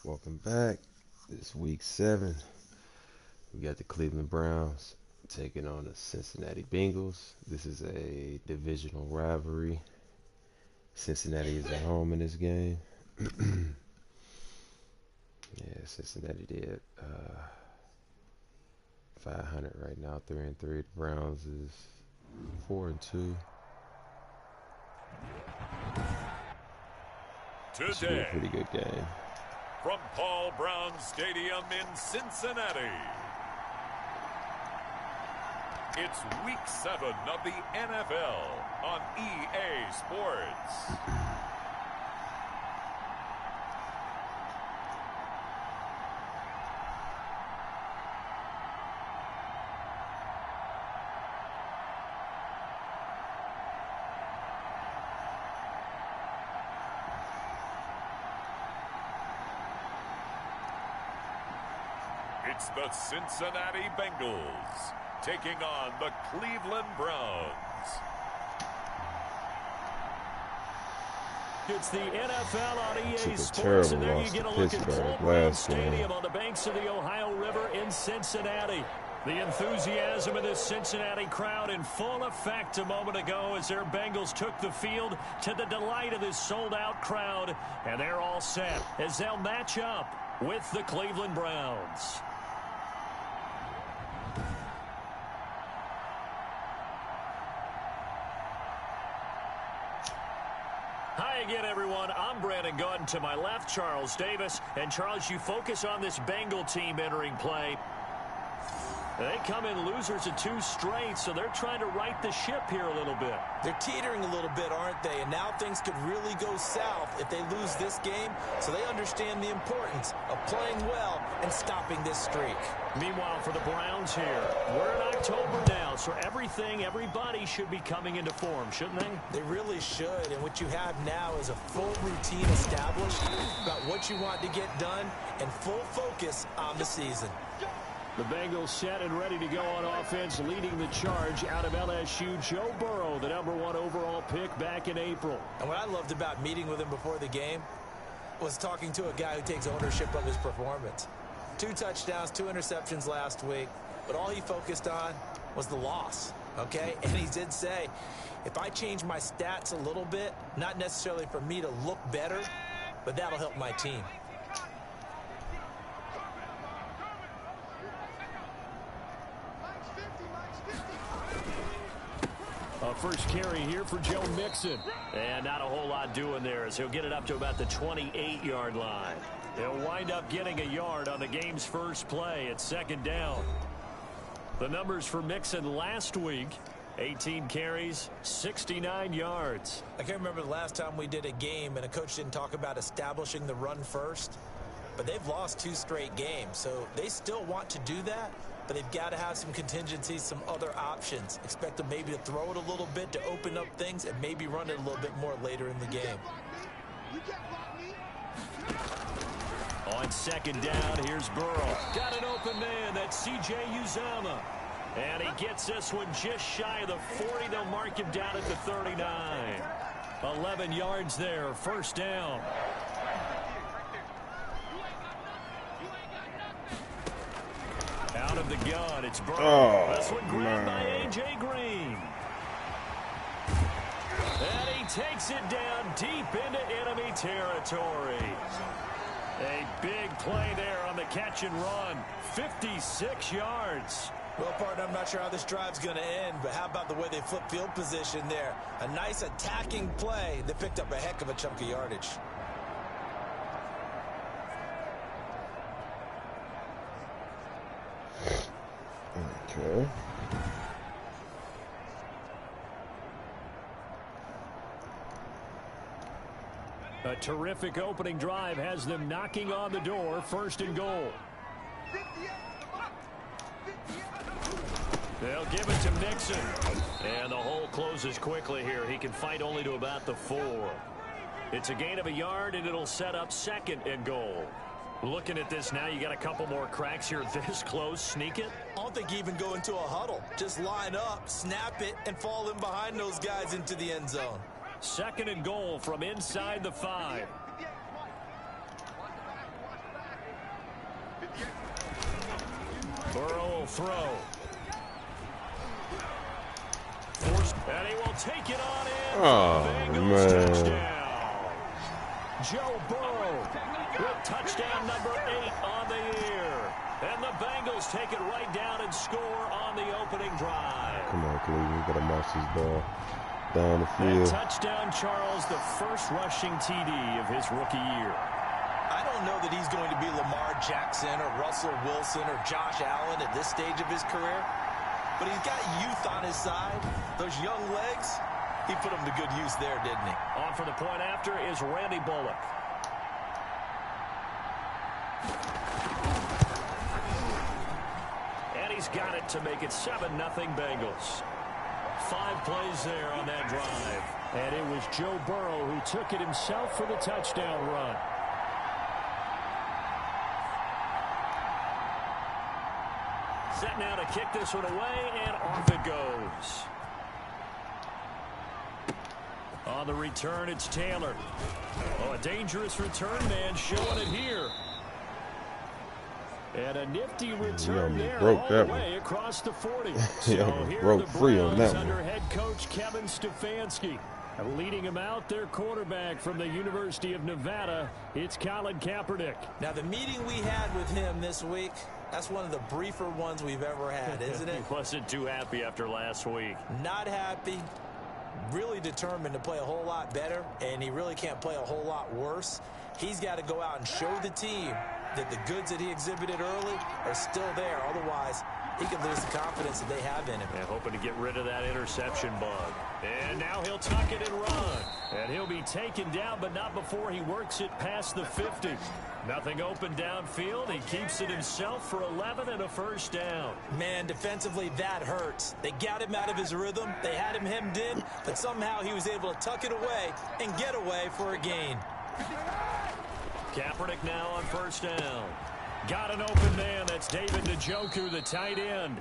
Welcome back. This week 7. We got the Cleveland Browns taking on the Cincinnati Bengals. This is a divisional rivalry. Cincinnati is at home in this game. Yeah, Cincinnati did 500 right now, 3-3. The Browns is 4-2. It's a pretty good game. From Paul Brown Stadium in Cincinnati, it's Week 7 of the NFL on EA Sports. It's the Cincinnati Bengals taking on the Cleveland Browns. It's the NFL on EA Sports, and there you get a look at Paul Brown Stadium on the banks of the Ohio River in Cincinnati. The enthusiasm of this Cincinnati crowd in full effect a moment ago as their Bengals took the field to the delight of this sold-out crowd. And they're all set as they'll match up with the Cleveland Browns. Hi again, everyone. I'm Brandon Gunn. To my left, Charles Davis. And, Charles, you focus on this Bengal team entering play. They come in losers of 2 straight, so they're trying to right the ship here a little bit. They're teetering a little bit, aren't they? And now things could really go south if they lose this game, so they understand the importance of playing well and stopping this streak. Meanwhile, for the Browns here, we're in October now, so everybody should be coming into form, shouldn't they? They really should, and what you have now is a full routine established about what you want to get done and full focus on the season. The Bengals set and ready to go on offense, leading the charge out of LSU, Joe Burrow, the #1 overall pick back in April. And what I loved about meeting with him before the game was talking to a guy who takes ownership of his performance. 2 touchdowns, 2 interceptions last week, but all he focused on was the loss, okay? And he did say, if I change my stats a little bit, not necessarily for me to look better, but that'll help my team. First carry here for Joe Mixon. And not a whole lot doing there as he'll get it up to about the 28-yard line. He'll wind up getting a yard on the game's first play at 2nd down. The numbers for Mixon last week, 18 carries, 69 yards. I can't remember the last time we did a game and a coach didn't talk about establishing the run first. But they've lost 2 straight games, so they still want to do that. But they've got to have some contingencies, some other options. Expect them maybe to throw it a little bit to open up things and maybe run it a little bit more later in the game. On 2nd down, here's Burrow. Got an open man. That's C.J. Uzomah. And he gets this one just shy of the 40. They'll mark him down at the 39. 11 yards there, 1st down. Out of the gun, it's Burrow. This one grabbed by A.J. Green. And he takes it down deep into enemy territory. A big play there on the catch and run. 56 yards. Well, partner, I'm not sure how this drive's going to end, but how about the way they flip field position there? A nice attacking play that picked up a heck of a chunk of yardage. Okay. A terrific opening drive has them knocking on the door. 1st and goal. They'll give it to Mixon. And the hole closes quickly here. He can fight only to about the 4. It's a gain of a yard, and it'll set up 2nd and goal. Looking at this now, you got a couple more cracks here this close. Sneak it? I don't think you even go into a huddle. Just line up, snap it, and fall in behind those guys into the end zone. 2nd and goal from inside the 5. Burrow will throw. And he will take it on in. Oh, Bengals man. touchdown. Joe Burrow with touchdown number 8 on the year. And the Bengals take it right down and score on the opening drive. Come on, Cleveland. You got to march this ball down the field. And touchdown, Charles, the first rushing TD of his rookie year. I don't know that he's going to be Lamar Jackson or Russell Wilson or Josh Allen at this stage of his career. But he's got youth on his side. Those young legs, he put them to good use there, didn't he? On for the point after is Randy Bullock. And he's got it to make it 7-0 Bengals. 5 plays there on that drive. And it was Joe Burrow who took it himself for the touchdown run. Set now to kick this one away, and off it goes. On the return, it's Taylor. Oh, a dangerous return man showing it here. And a nifty return there all the way across the 40. So here are the Browns under head coach Kevin Stefanski. Leading him out, their quarterback from the University of Nevada, it's Colin Kaepernick. Now, the meeting we had with him this week, that's one of the briefer ones we've ever had, isn't it? He wasn't too happy after last week. Not happy. Really determined to play a whole lot better, and he really can't play a whole lot worse. He's got to go out and show the team that the goods that he exhibited early are still there. Otherwise, he could lose the confidence that they have in him. And hoping to get rid of that interception bug. And now he'll tuck it and run. And he'll be taken down, but not before he works it past the 50. Nothing open downfield. He keeps it himself for 11 and a first down. Man, defensively, that hurts. They got him out of his rhythm. They had him hemmed in, but somehow he was able to tuck it away and get away for a gain. Kaepernick now on first down. Got an open man. That's David Njoku, the tight end.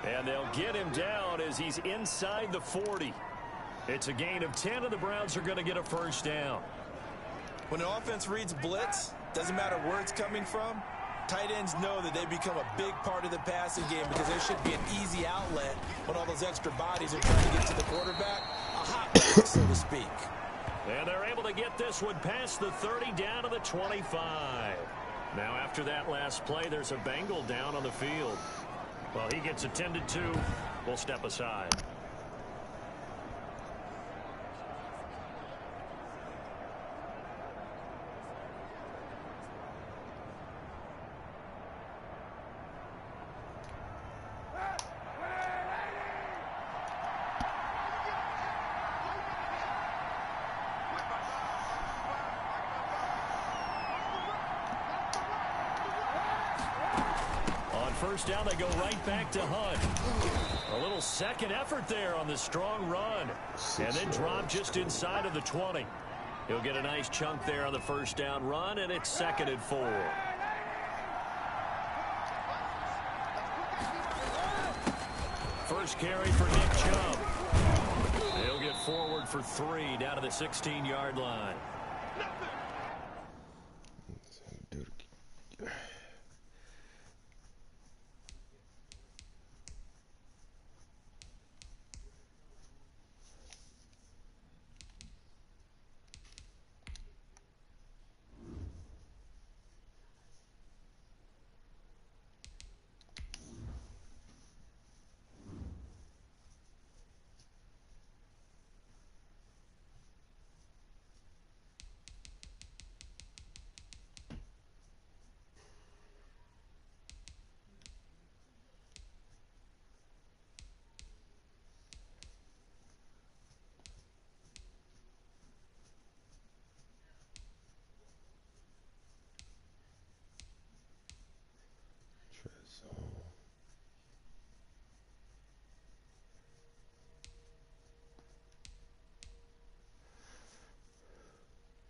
And they'll get him down as he's inside the 40. It's a gain of 10, and the Browns are going to get a first down. When an offense reads blitz, doesn't matter where it's coming from, tight ends know that they become a big part of the passing game because there should be an easy outlet when all those extra bodies are trying to get to the quarterback. A hot break, so to speak. And they're able to get this one past the 30 down to the 25. Now after that last play, there's a Bengal down on the field. Well, he gets attended to. We'll step aside. First down, they go right back to Hunt. A little second effort there on the strong run. And then drop just inside of the 20. He'll get a nice chunk there on the first down run, and it's 2nd and 4. First carry for Nick Chubb. He'll get forward for 3 down to the 16-yard line.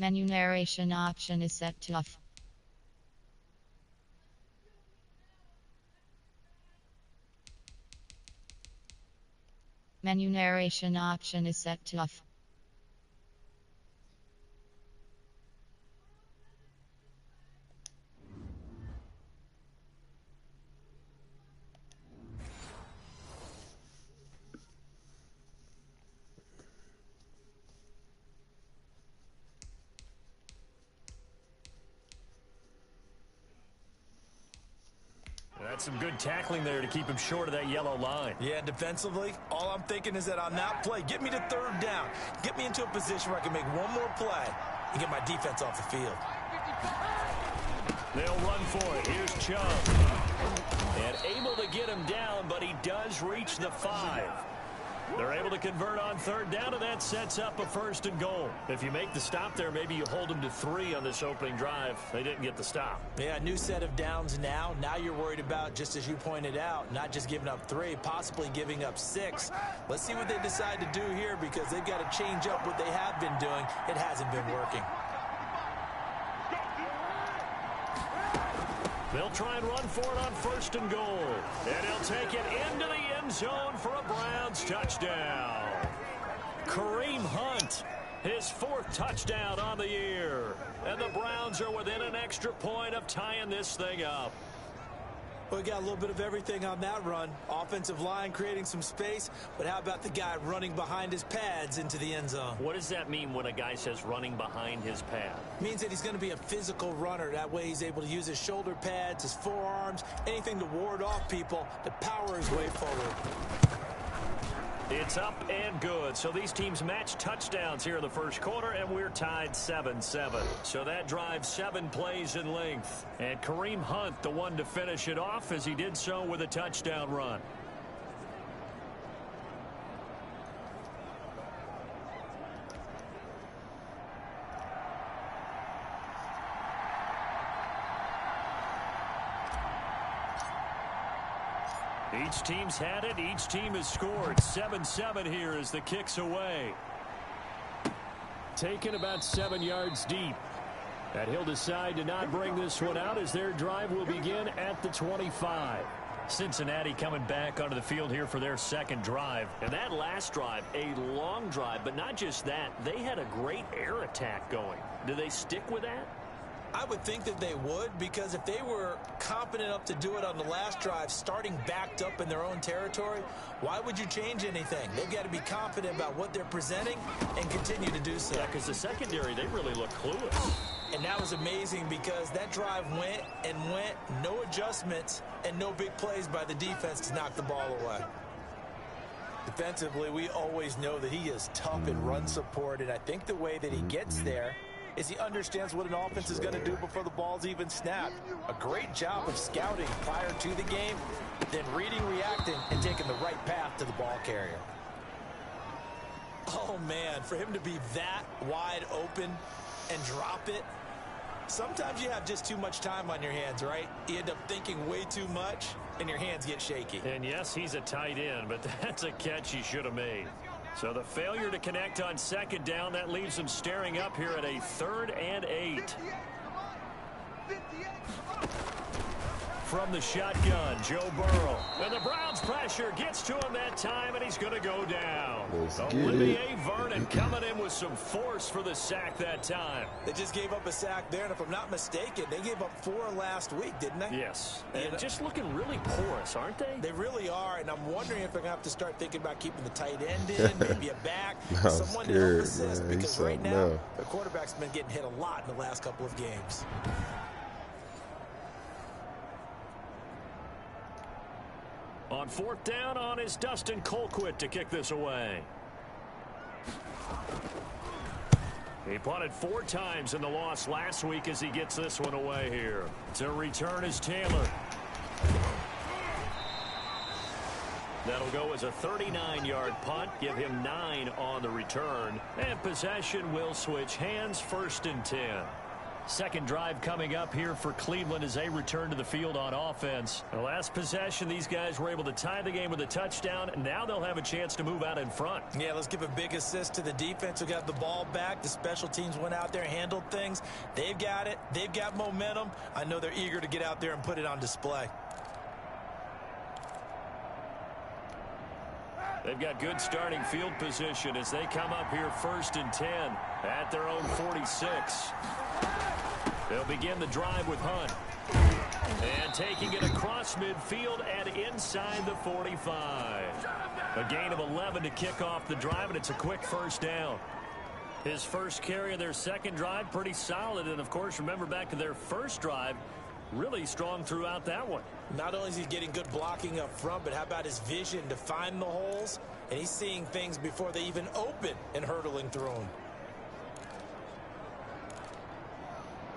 Menu narration option is set to off. Menu narration option is set to off. That's some good tackling there to keep him short of that yellow line. Yeah, defensively, all I'm thinking is that on that play, get me to third down. Get me into a position where I can make one more play and get my defense off the field. They'll run for it. Here's Chubb. And able to get him down, but he does reach the 5. They're able to convert on third down, and that sets up a 1st and goal. If you make the stop there, maybe you hold them to 3 on this opening drive. They didn't get the stop. Yeah, new set of downs now. Now you're worried about, just as you pointed out, not just giving up 3, possibly giving up 6. Let's see what they decide to do here, because they've got to change up what they have been doing. It hasn't been working. They'll try and run for it on 1st and goal. And he'll take it into the end zone for a Browns touchdown. Kareem Hunt, his 4th touchdown on the year. And the Browns are within an extra point of tying this thing up. We got a little bit of everything on that run. Offensive line creating some space, but how about the guy running behind his pads into the end zone? What does that mean when a guy says running behind his pad? Means that he's going to be a physical runner. That way he's able to use his shoulder pads, his forearms, anything to ward off people to power his way forward. It's up and good. So these teams match touchdowns here in the 1st quarter, and we're tied 7-7. So that drives 7 plays in length. And Kareem Hunt, the one to finish it off, as he did so with a touchdown run. Each team's had it. Each team has scored. 7-7 here as the kick's away. Taken about 7 yards deep. And he'll decide to not bring this one out as their drive will begin at the 25. Cincinnati coming back onto the field here for their 2nd drive. And that last drive, a long drive, but not just that. They had a great air attack going. Do they stick with that? I would think that they would, because if they were confident enough to do it on the last drive, starting backed up in their own territory, why would you change anything? They've got to be confident about what they're presenting and continue to do so. Yeah, because the secondary, they really look clueless. And that was amazing, because that drive went and went, no adjustments, and no big plays by the defense to knock the ball away. Defensively, we always know that he is tough in run support, and I think the way that he gets there is he understands what an offense is going to do before the ball's even snapped. A great job of scouting prior to the game, then reading, reacting, and taking the right path to the ball carrier. Oh, man, for him to be that wide open and drop it, sometimes you have just too much time on your hands, right? You end up thinking way too much, and your hands get shaky. And yes, he's a tight end, but that's a catch he should have made. So the failure to connect on 2nd down, that leaves them staring up here at a 3rd and 8. From the shotgun, Joe Burrow. And the Browns pressure gets to him that time, and he's going to go down. Olivier Vernon coming in with some force for the sack that time. They just gave up a sack there, and if I'm not mistaken, they gave up 4 last week, didn't they? Yes. And just looking really porous, aren't they? They really are, and I'm wondering if they're going to have to start thinking about keeping the tight end in, maybe a back, someone to help assist, because right now, the quarterback's been getting hit a lot in the last couple of games. On 4th down, on is Dustin Colquitt to kick this away. He punted 4 times in the loss last week as he gets this one away here. To return is Taylor. That'll go as a 39-yard punt, give him 9 on the return. And possession will switch hands, 1st and 10. 2nd drive coming up here for Cleveland as they return to the field on offense. The last possession, these guys were able to tie the game with a touchdown, and now they'll have a chance to move out in front. Yeah, let's give a big assist to the defense who got the ball back. The special teams went out there and handled things. They've got it. They've got momentum. I know they're eager to get out there and put it on display. They've got good starting field position as they come up here 1st and 10 at their own 46. They'll begin the drive with Hunt. And taking it across midfield and inside the 45. A gain of 11 to kick off the drive, and it's a quick 1st down. His first carry of their 2nd drive, pretty solid. And, of course, remember back to their 1st drive, really strong throughout that one. Not only is he getting good blocking up front, but how about his vision to find the holes? And he's seeing things before they even open and hurdling through them.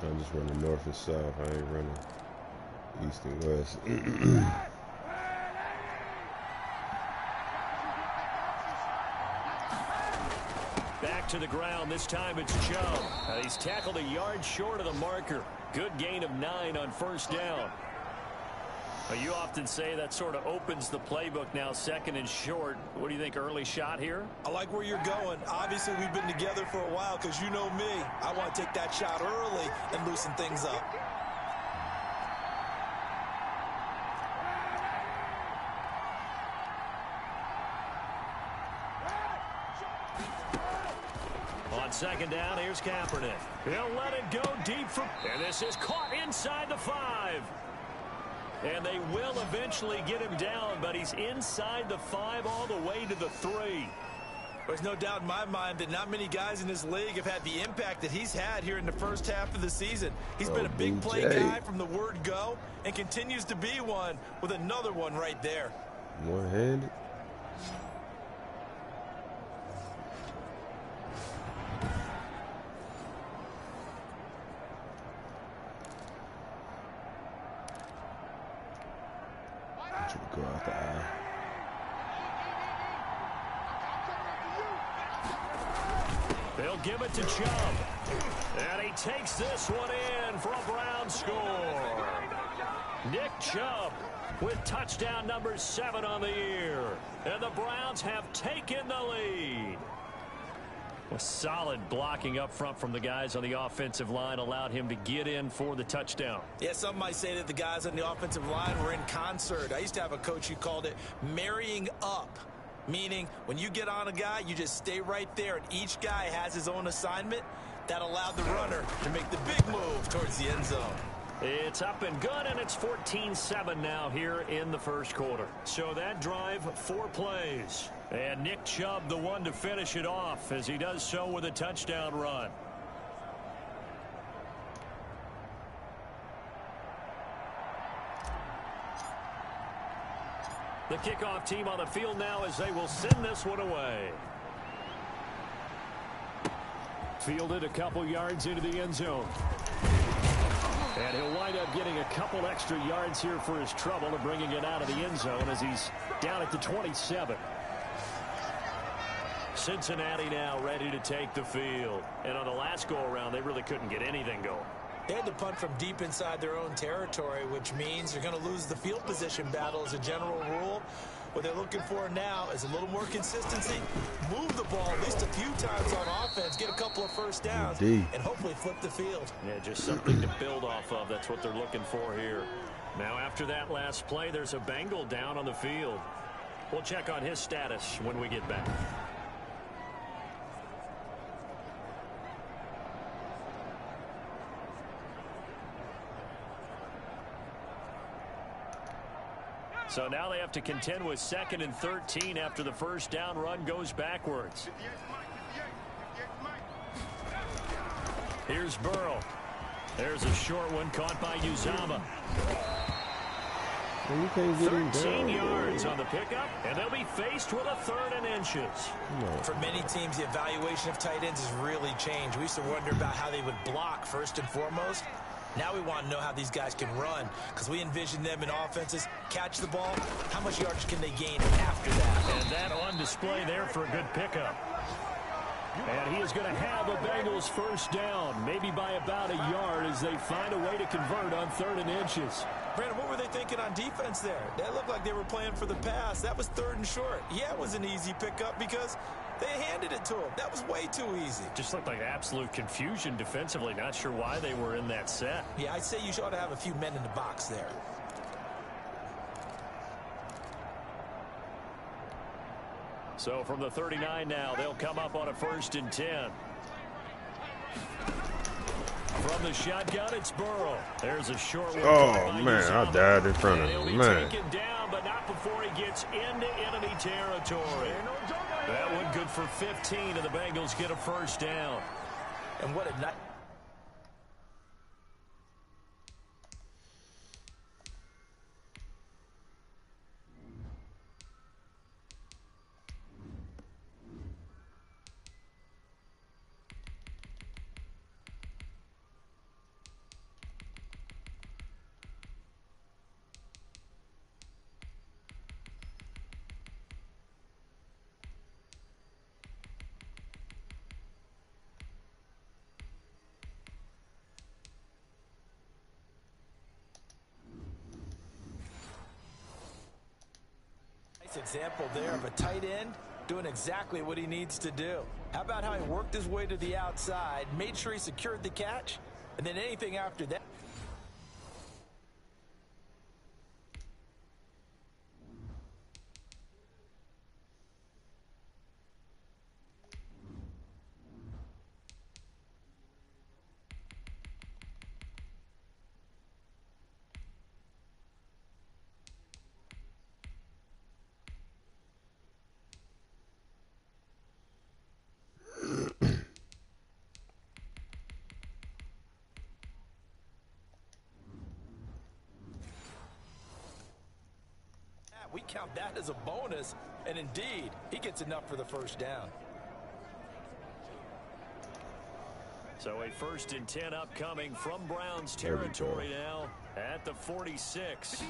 I'm just running north and south. I ain't running east and west. Back to the ground. This time it's Chubb. He's tackled a yard short of the marker. Good gain of 9 on first down. You often say that sort of opens the playbook now, 2nd and short. What do you think, early shot here? I like where you're going. Obviously, we've been together for a while because you know me. I want to take that shot early and loosen things up. On 2nd down, here's Kaepernick. He'll let it go deep for... And this is caught inside the 5. And they will eventually get him down, but he's inside the 5 all the way to the 3. There's no doubt in my mind that not many guys in this league have had the impact that he's had here in the first half of the season. He's been a big play guy from the word go and continues to be one with another one right there. One-handed. Go out the eye. They'll give it to Chubb. And he takes this one in for a Brown score. Nick Chubb with touchdown number 7 on the year. And the Browns have taken the lead. A solid blocking up front from the guys on the offensive line allowed him to get in for the touchdown. Yeah, some might say that the guys on the offensive line were in concert. I used to have a coach who called it marrying up, meaning when you get on a guy, you just stay right there, and each guy has his own assignment. That allowed the runner to make the big move towards the end zone. It's up and good, and it's 14-7 now here in the first quarter. So that drive, 4 plays. And Nick Chubb, the one to finish it off, as he does so with a touchdown run. The kickoff team on the field now as they will send this one away. Fielded a couple yards into the end zone. And he'll wind up getting a couple extra yards here for his trouble and bringing it out of the end zone as he's down at the 27. Cincinnati now ready to take the field. And on the last go-around, they really couldn't get anything going. They had to punt from deep inside their own territory, which means you're going to lose the field position battle as a general rule. What they're looking for now is a little more consistency. Move the ball at least a few times on offense, get a couple of first downs, and hopefully flip the field. Yeah, just something to build off of. That's what they're looking for here. Now, after that last play, there's a Bengal down on the field. We'll check on his status when we get back. So now they have to contend with 2nd and 13 after the first down run goes backwards. Here's Burrow. There's a short one caught by Uzama. 13 yards on the pickup, and they'll be faced with a 3rd and inches. For many teams, the evaluation of tight ends has really changed. We used to wonder about how they would block first and foremost. Now we want to know how these guys can run, because we envision them in offenses, catch the ball, how much yardage can they gain after that? And that on display there for a good pickup. And he is going to have the Bengals first down, maybe by about a yard as they find a way to convert on 3rd and inches. Brandon, what were they thinking on defense there? That looked like they were playing for the pass. That was 3rd and short. Yeah, it was an easy pickup because they handed it to him. That was way too easy. Just looked like absolute confusion defensively. Not sure why they were in that set. Yeah, I'd say you ought to have a few men in the box there. So from the 39 now, they'll come up on a 1st and 10. From the shotgun, it's Burrow. There's a short one. Oh, man, I died in front of him, man. Taken down, but not before he gets into enemy territory. That one good for 15, and the Bengals get a first down. And what a night. example there of a tight end doing exactly what he needs to do. How about how he worked his way to the outside, made sure he secured the catch, and then anything after that. We count that as a bonus, and indeed, he gets enough for the first down. So a 1st and 10 upcoming from Browns territory now at the 46.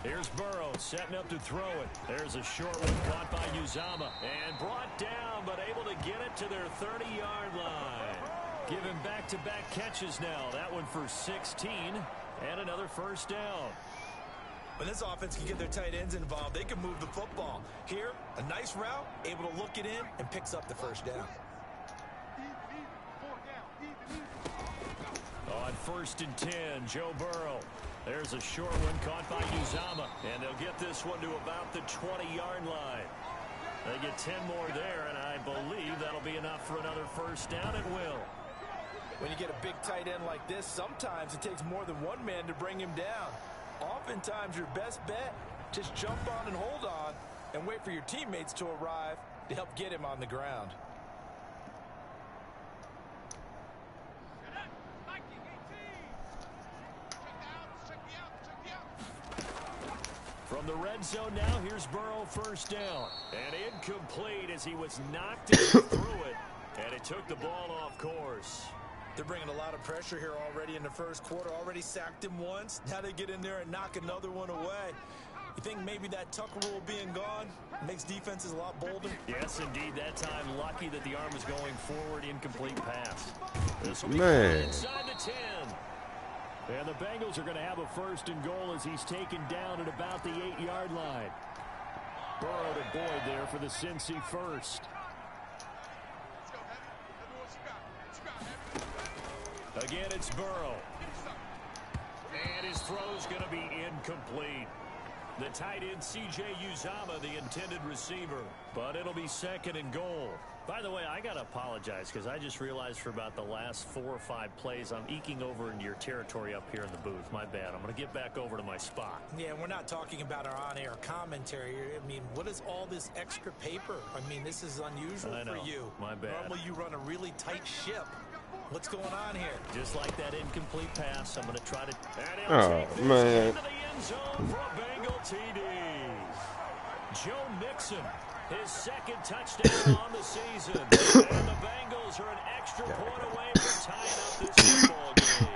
Here's Burrow setting up to throw it. There's a short one caught by Uzama and brought down, but able to get it to their 30-yard line. Giving back-to-back catches now. That one for 16 and another first down. When this offense can get their tight ends involved, they can move the football. Here, a nice route, able to look it in, and picks up the first down. On 1st and 10, Joe Burrow. There's a short one caught by Uzama, and they'll get this one to about the 20-yard line. They get 10 more there, and I believe that'll be enough for another first down at will. When you get a big tight end like this, sometimes it takes more than one man to bring him down. Oftentimes, your best bet, just jump on and hold on and wait for your teammates to arrive to help get him on the ground. From the red zone now, here's Burrow, first down. And incomplete as he was knocked through it, and it took the ball off course. They're bringing a lot of pressure here already in the first quarter. Already sacked him once. Now they get in there and knock another one away. You think maybe that Tucker rule being gone makes defenses a lot bolder? Yes, indeed. That time, lucky that the arm was going forward. Incomplete pass. This will be inside the 10. And the Bengals are going to have a 1st and goal as he's taken down at about the 8-yard line. Burrow to Boyd there for the Cincy first. Again, it's Burrow. And his throw's going to be incomplete. The tight end, C.J. Uzama, the intended receiver. But it'll be 2nd and goal. By the way, I got to apologize because I just realized for about the last 4 or 5 plays, I'm eking over into your territory up here in the booth. My bad. I'm going to get back over to my spot. Yeah, we're not talking about our on-air commentary. I mean, what is all this extra paper? I mean, this is unusual for you. My bad. Normally you run a really tight ship. What's going on here? Just like that incomplete pass, I'm going to try to... Oh, man. Into the end zone for a Bengal TD. Joe Mixon, his 2nd touchdown on the season. And the Bengals are an extra point away from tying up this football game.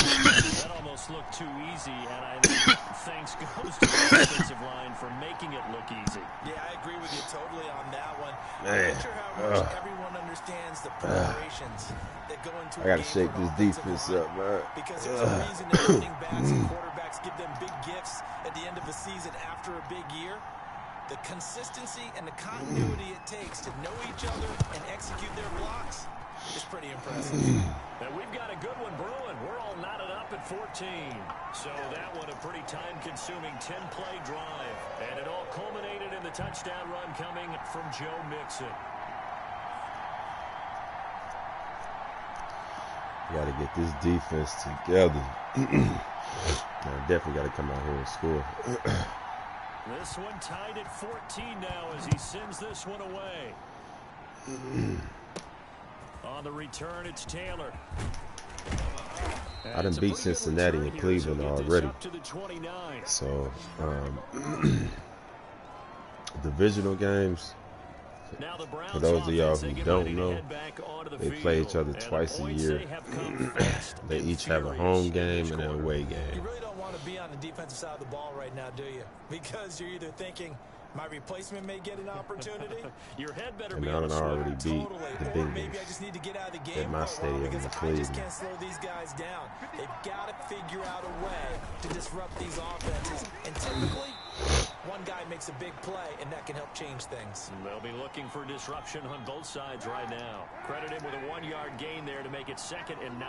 That almost looked too easy, and I think thanks goes to the offensive line for making it look easy. Yeah, I agree with you totally on that one. I'm not sure how much everyone understands the preparations that go into I got to shake this defense up, man. Because there's a reason that running backs and quarterbacks give them big gifts at the end of the season after a big year. The consistency and the continuity it takes to know each other and execute their blocks is pretty impressive. And we've got a good one brewing. We're all knotted up at 14. So that one a pretty time-consuming 10-play drive. And it all culminated in the touchdown run coming from Joe Mixon. Got to get this defense together. I definitely got to come out here and score. This one tied at 14 now as he sends this one away. On the return, it's Taylor. I done beat Cincinnati and Cleveland already. So, divisional games, for those of y'all who don't know, they play each other twice a year. They each have a home game and an away game. You really don't want to be on the defensive side of the ball right now, do you? Because you're either thinking, my replacement may get an opportunity. Your head better and be I done already beat the Bengals maybe I just need to get out of the game at my stadium in because I Cleveland. just can't slow these guys down. They've got to figure out a way to disrupt these offenses. And typically, One guy makes a big play, and that can help change things. They'll be looking for disruption on both sides right now. Credit him with a 1-yard gain there to make it 2nd and 9.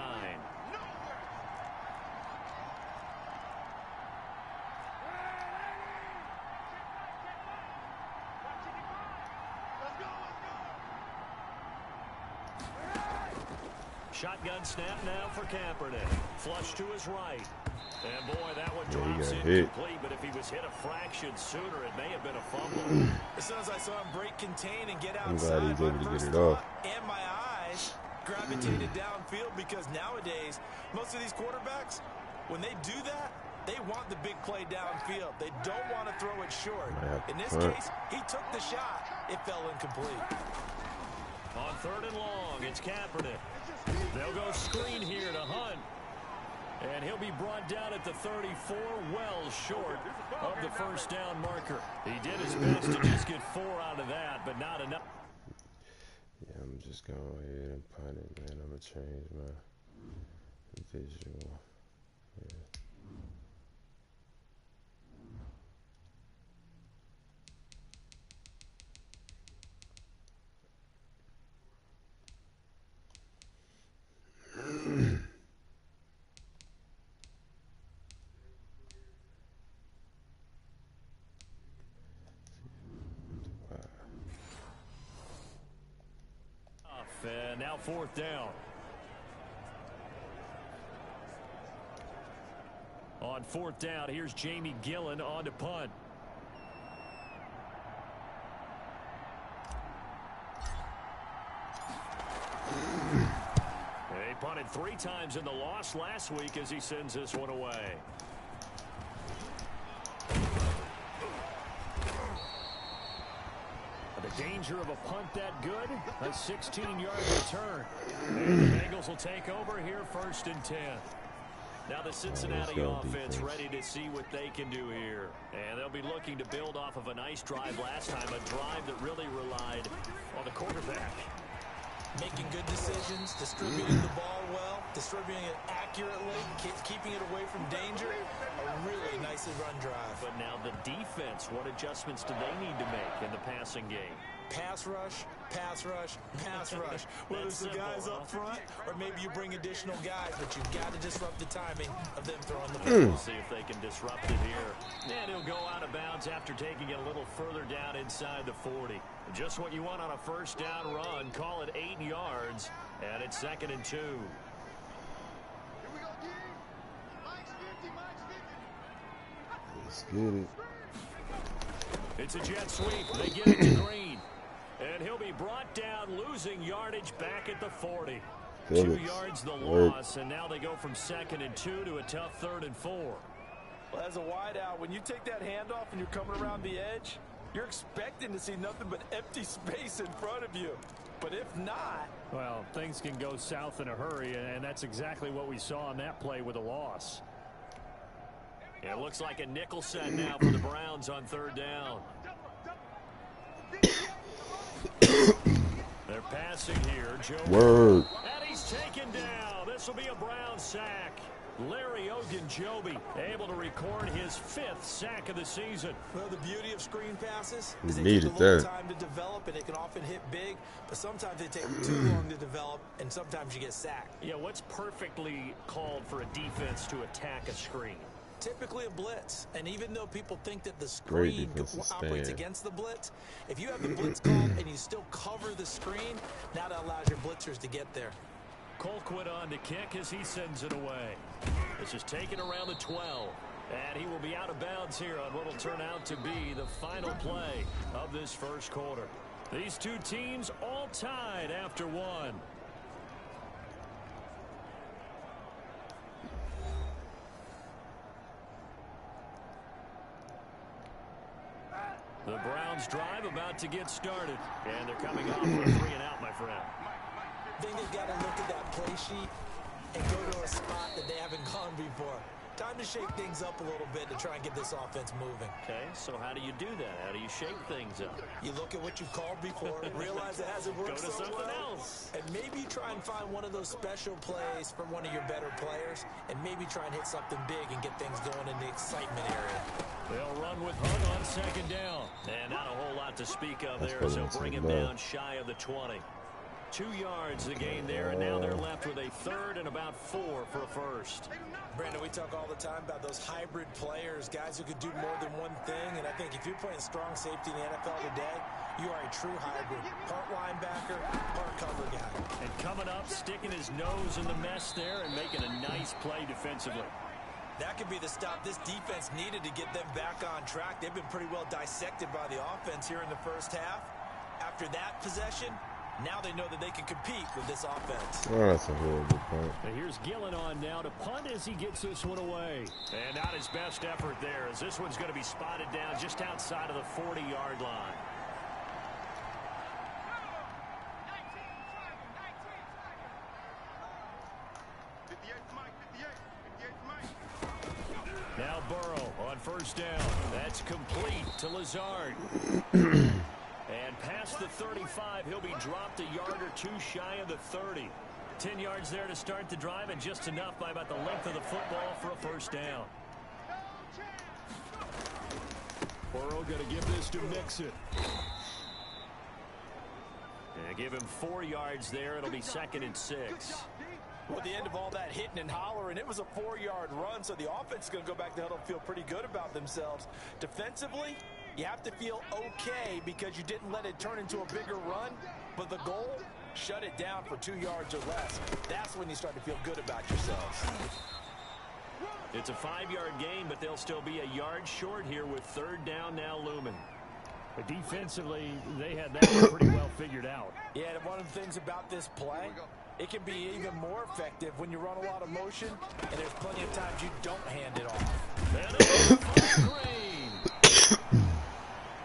Shotgun snap now for Kaepernick. Flush to his right. And boy, that one drops incomplete, but if he was hit a fraction sooner, it may have been a fumble. As soon as I saw him break contain and get outside, I'm glad he's able to get it off. And my eyes gravitated downfield, because nowadays, most of these quarterbacks, when they do that, they want the big play downfield. They don't want to throw it short. In this case, he took the shot. It fell incomplete. On 3rd and long, it's Kaepernick. They'll go screen here to Hunt. And he'll be brought down at the 34, well short of the first down marker. He did his best to just get 4 out of that, but not enough. Yeah, I'm just going ahead and punt it, man. I'm going to change my visual. Yeah. And now 4th down. On 4th down, here's Jamie Gillen on to punt. He punted 3 times in the loss last week as he sends this one away. The danger of a punt that good? A 16-yard return. And the Bengals will take over here 1st and 10. Now the Cincinnati offense ready to see what they can do here. And they'll be looking to build off of a nice drive last time, a drive that really relied on the quarterback. Making good decisions, distributing the ball well, distributing it accurately, keeping it away from danger. A really nicely run drive. But now the defense, what adjustments do they need to make in the passing game? Pass rush, pass rush, pass rush. Whether it's the guys up front or maybe you bring additional guys, but you've got to disrupt the timing of them throwing the ball. We'll see if they can disrupt it here. And he'll go out of bounds after taking it a little further down inside the 40. Just what you want on a 1st down run. Call it 8 yards, and it's 2nd and 2. Let's get it. It's a jet sweep. They get it to Green. And he'll be brought down, losing yardage back at the 40. 2 yards the loss, and now they go from 2nd and 2 to a tough 3rd and 4. Well, as a wideout, when you take that handoff and you're coming around the edge, you're expecting to see nothing but empty space in front of you. But if not... Well, things can go south in a hurry, and that's exactly what we saw on that play with a loss. It looks like a nickel set now for the Browns on 3rd down. They're passing here. Word. And he's taken down. This will be a Brown sack. Larry Ogunjobi able to record his 5th sack of the season. Well, the beauty of screen passes is He they take a little that. time to develop, and it can often hit big, but sometimes they take too long to develop, and sometimes you get sacked. Yeah, what's perfectly called for a defense to attack a screen? Typically a blitz, and even though people think that the screen operates against the blitz, if you have the blitz called and you still cover the screen, now that allows your blitzers to get there. Colquitt on to kick as he sends it away. This is taken around the 12, and he will be out of bounds here on what will turn out to be the final play of this 1st quarter. These 2 teams all tied after 1. The Browns drive about to get started, and they're coming off for a 3 and out, my friend. I think they've got to look at that play sheet and go to a spot that they haven't gone before. Time to shake things up a little bit to try and get this offense moving. Okay, so how do you do that? How do you shake things up? You look at what you've called before, realize it hasn't worked so well. Go to something else. And maybe try and find one of those special plays from one of your better players, and maybe try and hit something big and get things going in the excitement area. They'll run with Hunt on second down. And not a whole lot to speak of there as they'll bring him down shy of the 20. 2 yards the gain there, and now they're left with a third and about 4 for a first. Brandon, we talk all the time about those hybrid players, guys who could do more than one thing, and I think if you're playing strong safety in the NFL today, you are a true hybrid. Part linebacker, part cover guy. And coming up, sticking his nose in the mess there and making a nice play defensively. That could be the stop this defense needed to get them back on track. They've been pretty well dissected by the offense here in the first half. After that possession, now they know that they can compete with this offense. Oh, that's a really good point. And here's Gillen on now to punt as he gets this one away. And not his best effort there, as this one's going to be spotted down just outside of the 40-yard line. Now Burrow on first down. That's complete to Lazard. And past the 35, he'll be dropped a yard or two shy of the 30. 10 yards there to start the drive, and just enough by about the length of the football for a first down. Burrow going to give this to Mixon. And give him 4 yards there. It'll be 2nd and 6. Well, at the end of all that hitting and hollering, it was a 4-yard run, so the offense is going to go back to huddle and feel pretty good about themselves. Defensively, you have to feel okay because you didn't let it turn into a bigger run, but the goal, shut it down for 2 yards or less. That's when you start to feel good about yourselves. It's a 5-yard gain, but they'll still be a yard short here with 3rd down now looming. But defensively, they had that pretty well figured out. Yeah, and one of the things about this play, it can be even more effective when you run a lot of motion, and there's plenty of times you don't hand it off.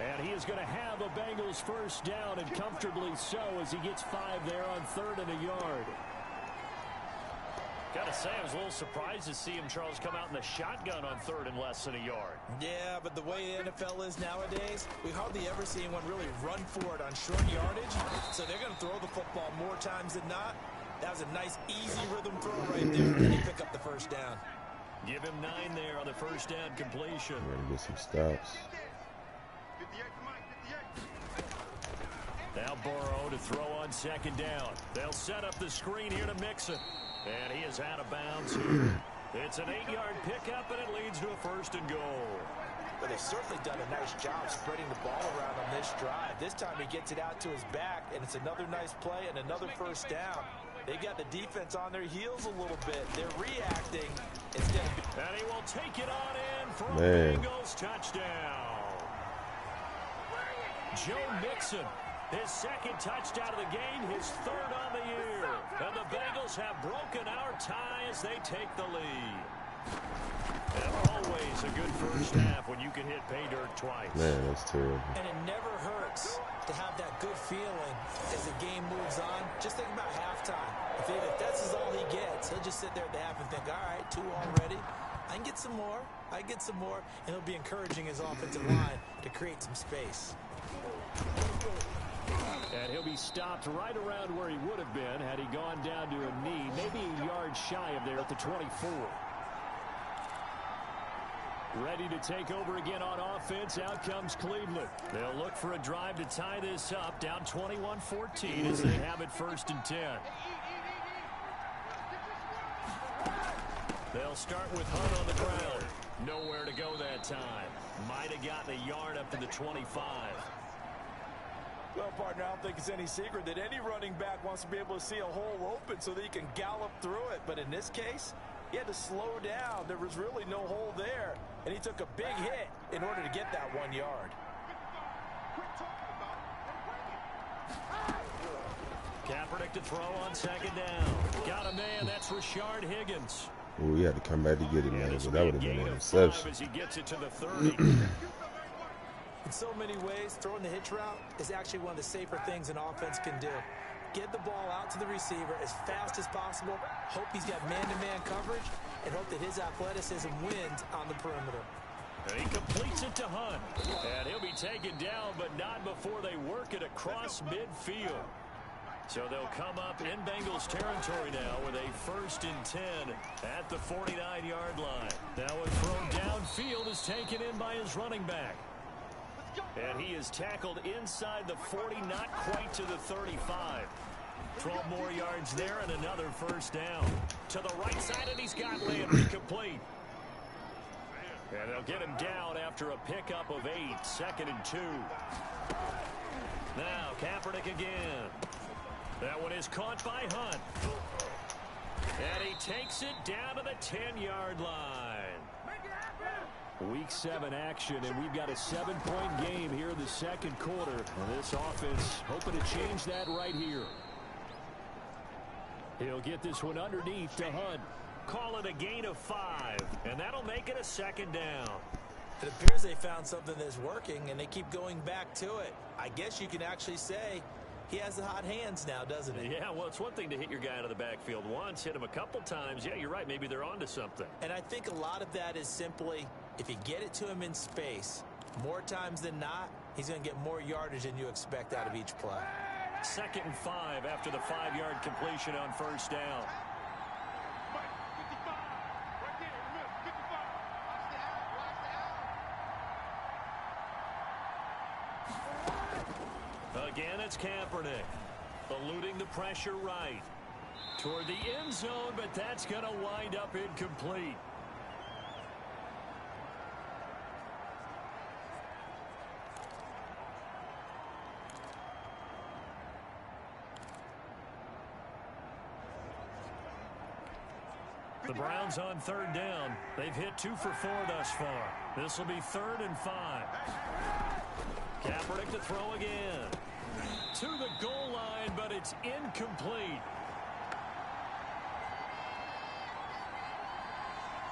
And he is going to have a Bengals first down, and comfortably so, as he gets 5 there on 3rd and a yard. Gotta say, I was a little surprised to see him, Charles, come out in the shotgun on 3rd and less than a yard. Yeah, but the way the NFL is nowadays, we hardly ever see anyone really run for it on short yardage. So they're going to throw the football more times than not. That was a nice, easy rhythm throw right there. And he pick up the first down. Give him 9 there on the first down completion. We're going to get some stops. Now Burrow to throw on 2nd down. They'll set up the screen here to Mixon. And he is out of bounds here. It's an 8-yard pickup, and it leads to a 1st and goal. But they've certainly done a nice job spreading the ball around on this drive. This time he gets it out to his back, and it's another nice play and another first down. They've got the defense on their heels a little bit. They're reacting instead of... And he will take it on in for a Bengals touchdown. Joe Mixon, his 2nd touchdown of the game, his 3rd on the year. And the Bengals have broken our tie as they take the lead. And always a good first half when you can hit pay dirt twice. Man, that's terrible. And it never hurts to have that good feeling as the game moves on. Just think about halftime. If this is all he gets, he'll just sit there at the half and think, all right, 2 already. I can get some more. I can get some more. And he'll be encouraging his offensive line to create some space. And he'll be stopped right around where he would have been had he gone down to a knee, maybe a yard shy of there at the 24. Ready to take over again on offense. Out comes Cleveland. They'll look for a drive to tie this up, down 21-14 as they have it 1st and 10. They'll start with Hunt on the ground. Nowhere to go that time. Might have gotten a yard up to the 25. Well, partner, I don't think it's any secret that any running back wants to be able to see a hole open so that he can gallop through it. But in this case, he had to slow down. There was really no hole there. And he took a big hit in order to get that 1 yard. Kaepernick to throw on 2nd down. Got a man. That's Rashard Higgins. Ooh, he had to come back to get him, man. That would have been an interception. As he gets it to the 30. In so many ways, throwing the hitch route is actually one of the safer things an offense can do. Get the ball out to the receiver as fast as possible. Hope he's got man-to-man coverage. and hope that his athleticism wins on the perimeter. And he completes it to Hunt. And he'll be taken down, but not before they work it across midfield. So they'll come up in Bengals territory now with a 1st and 10 at the 49-yard line. Now a throw downfield is taken in by his running back. And he is tackled inside the 40, not quite to the 35. 12 more yards there and another 1st down. To the right side, and he's got Landry complete. And they'll get him down after a pickup of 8, 2nd and 2. Now Kaepernick again. That one is caught by Hunt. And he takes it down to the 10-yard line. Week 7 action, and we've got a 7-point game here in the 2nd quarter. And this offense hoping to change that right here. He'll get this one underneath to Hunt. Call it a gain of 5, and that'll make it a 2nd down. It appears they found something that's working, and they keep going back to it. I guess you can actually say he has the hot hands now, doesn't he? Yeah, well, it's one thing to hit your guy out of the backfield once, hit him a couple times. Yeah, you're right. Maybe they're onto something. And I think a lot of that is simply if you get it to him in space, more times than not, he's going to get more yardage than you expect out of each play. 2nd and 5 after the 5-yard completion on 1st down. Again, it's Kaepernick, eluding the pressure right. Toward the end zone, but that's going to wind up incomplete. The Browns on 3rd down. They've hit 2 for 4 thus far. This will be 3rd and 5. Kaepernick to throw again. To the goal line, but it's incomplete.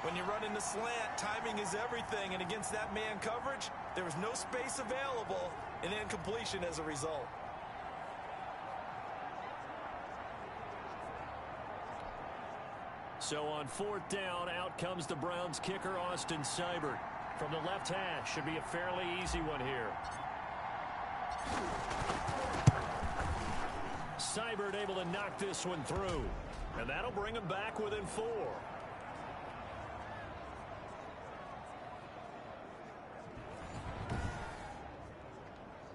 When you run in the slant, timing is everything, and against that man coverage, there was no space available, and incompletion as a result. So on 4th down, out comes the Browns kicker, Austin Seibert. From the left hash, should be a fairly easy one here. Seibert able to knock this one through. And that'll bring him back within 4.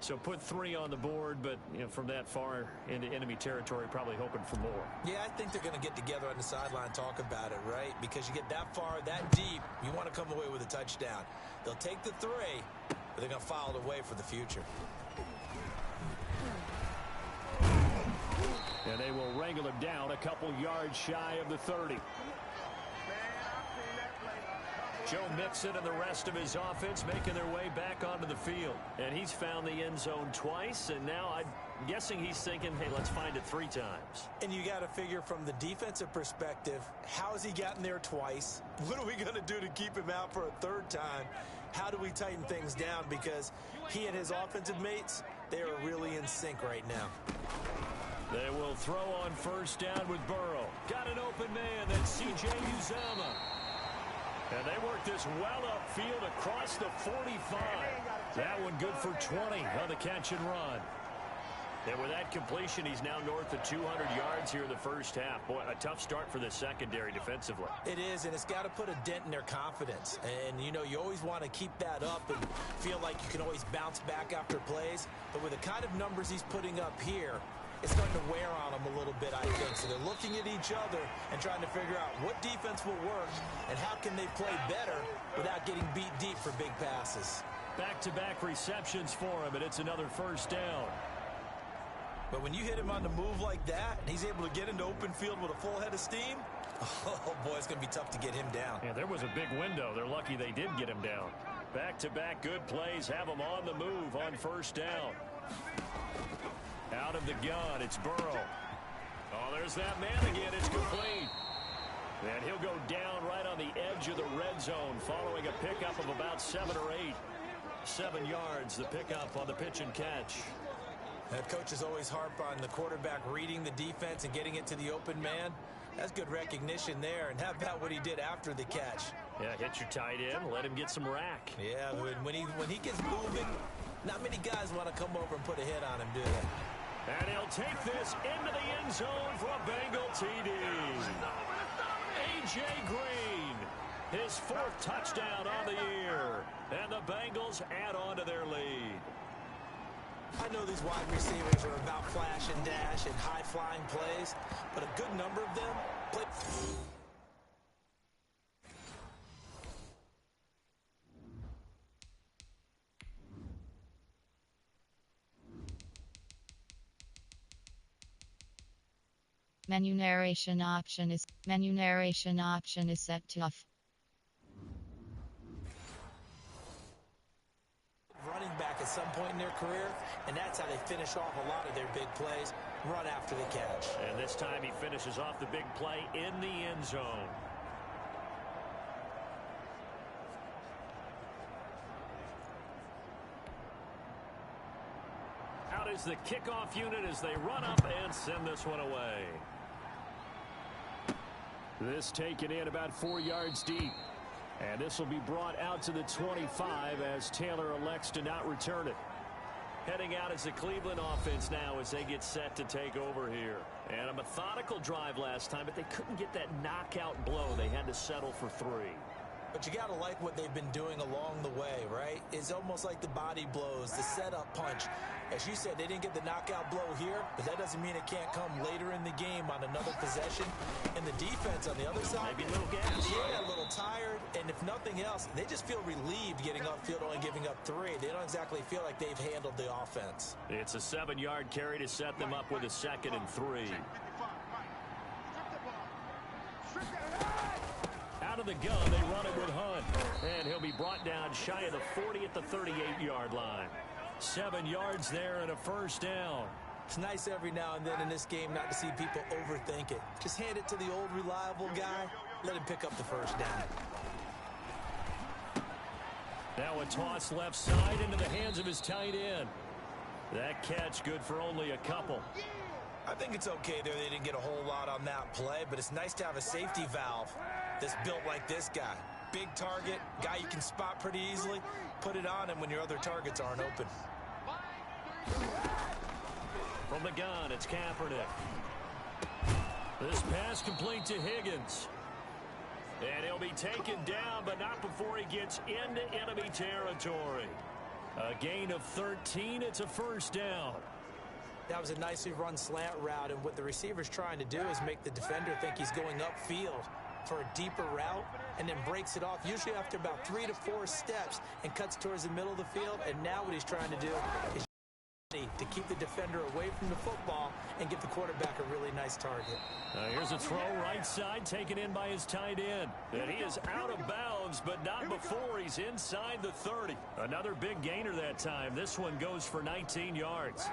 So put 3 on the board, but from that far into enemy territory, probably hoping for more. Yeah, I think they're going to get together on the sideline, talk about it, right? Because you get that far, that deep, you want to come away with a touchdown. They'll take the 3, but they're going to file it away for the future. And they will wrangle him down a couple yards shy of the 30. Joe Mixon and the rest of his offense making their way back onto the field. And he's found the end zone twice, and now I'm guessing he's thinking, hey, let's find it 3 times. And you got to figure from the defensive perspective, how has he gotten there twice? What are we going to do to keep him out for a 3rd time? How do we tighten things down? Because he and his offensive mates, they are really in sync right now. They will throw on 1st down with Burrow. Got an open man, that's C.J. Uzomah. And they work this well upfield across the 45. That one good for 20 on the catch and run. And with that completion, he's now north of 200 yards here in the 1st half. Boy, a tough start for the secondary defensively. It is, and it's got to put a dent in their confidence. And, you always want to keep that up and feel like you can always bounce back after plays. But with the kind of numbers he's putting up here, it's starting to wear on them a little bit, I think. So they're looking at each other and trying to figure out what defense will work and how can they play better without getting beat deep for big passes. Back-to-back receptions for him, and it's another 1st down. But when you hit him on the move like that, and he's able to get into open field with a full head of steam, oh, boy, it's going to be tough to get him down. Yeah, there was a big window. They're lucky they did get him down. Back-to-back good plays have him on the move on 1st down. Out of the gun, it's Burrow. Oh, there's that man again. It's complete. And he'll go down right on the edge of the red zone following a pickup of about 7 or 8. 7 yards, the pickup on the pitch and catch. Coaches always harp on the quarterback reading the defense and getting it to the open man. That's good recognition there. And how about what he did after the catch? Yeah, hit your tight end, let him get some rack. Yeah, when he gets moving, not many guys want to come over and put a hit on him, do they? And he'll take this into the end zone for a Bengal TD. A.J. Green, his 4th touchdown on the year. And the Bengals add on to their lead. I know these wide receivers are about flash and dash and high-flying plays, but a good number of them play... Menu narration option is set to off. Running back at some point in their career, and that's how they finish off a lot of their big plays, run after the catch. And this time he finishes off the big play in the end zone. Out is the kickoff unit as they run up and send this one away. This taken in about 4 yards deep. And this will be brought out to the 25 as Taylor elects to not return it. Heading out is the Cleveland offense now as they get set to take over here. And a methodical drive last time, but they couldn't get that knockout blow. They had to settle for 3. But you got to like what they've been doing along the way, right? It's almost like the body blows, the setup punch. As you said, they didn't get the knockout blow here, but that doesn't mean it can't come later in the game on another possession. And the defense on the other side, maybe a little gas. Yeah, a little tired. And if nothing else, they just feel relieved getting upfield, only giving up 3. They don't exactly feel like they've handled the offense. It's a 7-yard carry to set them up with a 2nd and 3. Out of the gun, they run it with Hunt. And he'll be brought down shy of the 40 at the 38-yard line. 7 yards there and a 1st down. It's nice every now and then in this game not to see people overthink it. Just hand it to the old reliable guy. Let him pick up the 1st down. Now a toss left side into the hands of his tight end. That catch good for only a couple. I think it's okay there. They didn't get a whole lot on that play, but it's nice to have a safety valve that's built like this guy. Big target, guy you can spot pretty easily. Put it on him when your other targets aren't open. From the gun, it's Kaepernick. This pass complete to Higgins. And he'll be taken down, but not before he gets into enemy territory. A gain of 13, it's a 1st down. That was a nicely run slant route, and what the receiver's trying to do is make the defender think he's going upfield for a deeper route, and then breaks it off, usually after about 3 to 4 steps, and cuts towards the middle of the field. And now what he's trying to do is to keep the defender away from the football and give the quarterback a really nice target. Here's a throw right side taken in by his tight end. And he is out of bounds, but not before he's inside the 30. Another big gainer that time. This one goes for 19 yards.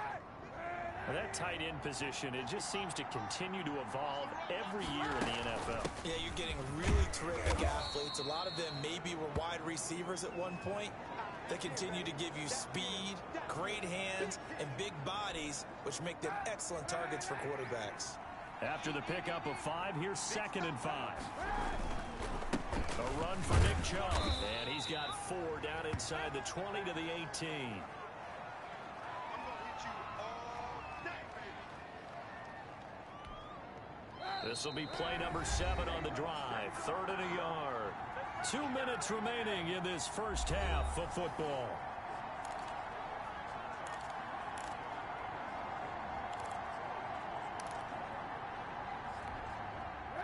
Well, that tight end position, it just seems to continue to evolve every year in the NFL. Yeah, you're getting really terrific athletes. A lot of them maybe were wide receivers at one point. They continue to give you speed, great hands, and big bodies, which make them excellent targets for quarterbacks. After the pickup of 5, here's 2nd and 5. A run for Nick Chubb, and he's got 4 down inside the 20 to the 18. This will be play number 7 on the drive. 3rd and a yard. 2 minutes remaining in this first half of football.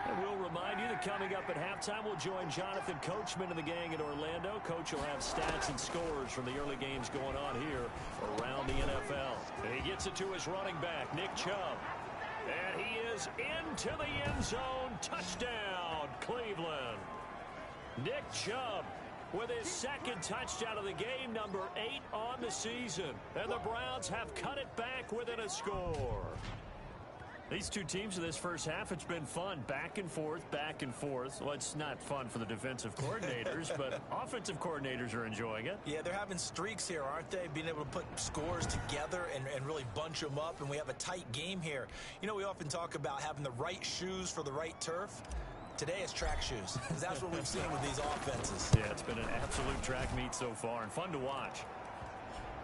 And we'll remind you that coming up at halftime, we'll join Jonathan Coachman and the gang in Orlando. Coach will have stats and scores from the early games going on here around the NFL. And he gets it to his running back, Nick Chubb. And he is into the end zone. Touchdown, Cleveland. Nick Chubb with his 2nd touchdown of the game, number 8 on the season. And the Browns have cut it back within a score. These two teams in this first half, it's been fun. Back and forth, back and forth. Well, it's not fun for the defensive coordinators, but offensive coordinators are enjoying it. Yeah, they're having streaks here, aren't they? Being able to put scores together and really bunch them up, and we have a tight game here. You know, we often talk about having the right shoes for the right turf. Today it's track shoes, because that's what we've seen with these offenses. Yeah, it's been an absolute track meet so far, and fun to watch.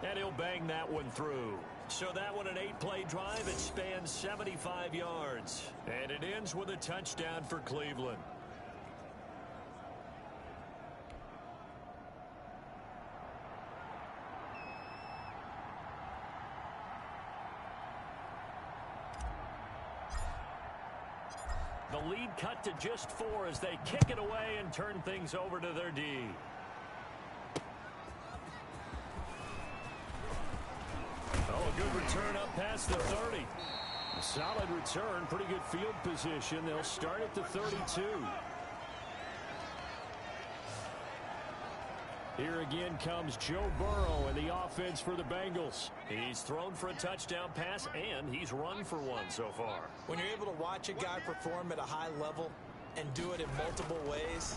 And he'll bang that one through. So that one, an 8-play drive. It spans 75 yards. And it ends with a touchdown for Cleveland. The lead cut to just 4 as they kick it away and turn things over to their D. Oh, a good return up past the 30. A solid return, pretty good field position. They'll start at the 32. Here again comes Joe Burrow and the offense for the Bengals. He's thrown for a touchdown pass, and he's run for one so far. When you're able to watch a guy perform at a high level and do it in multiple ways,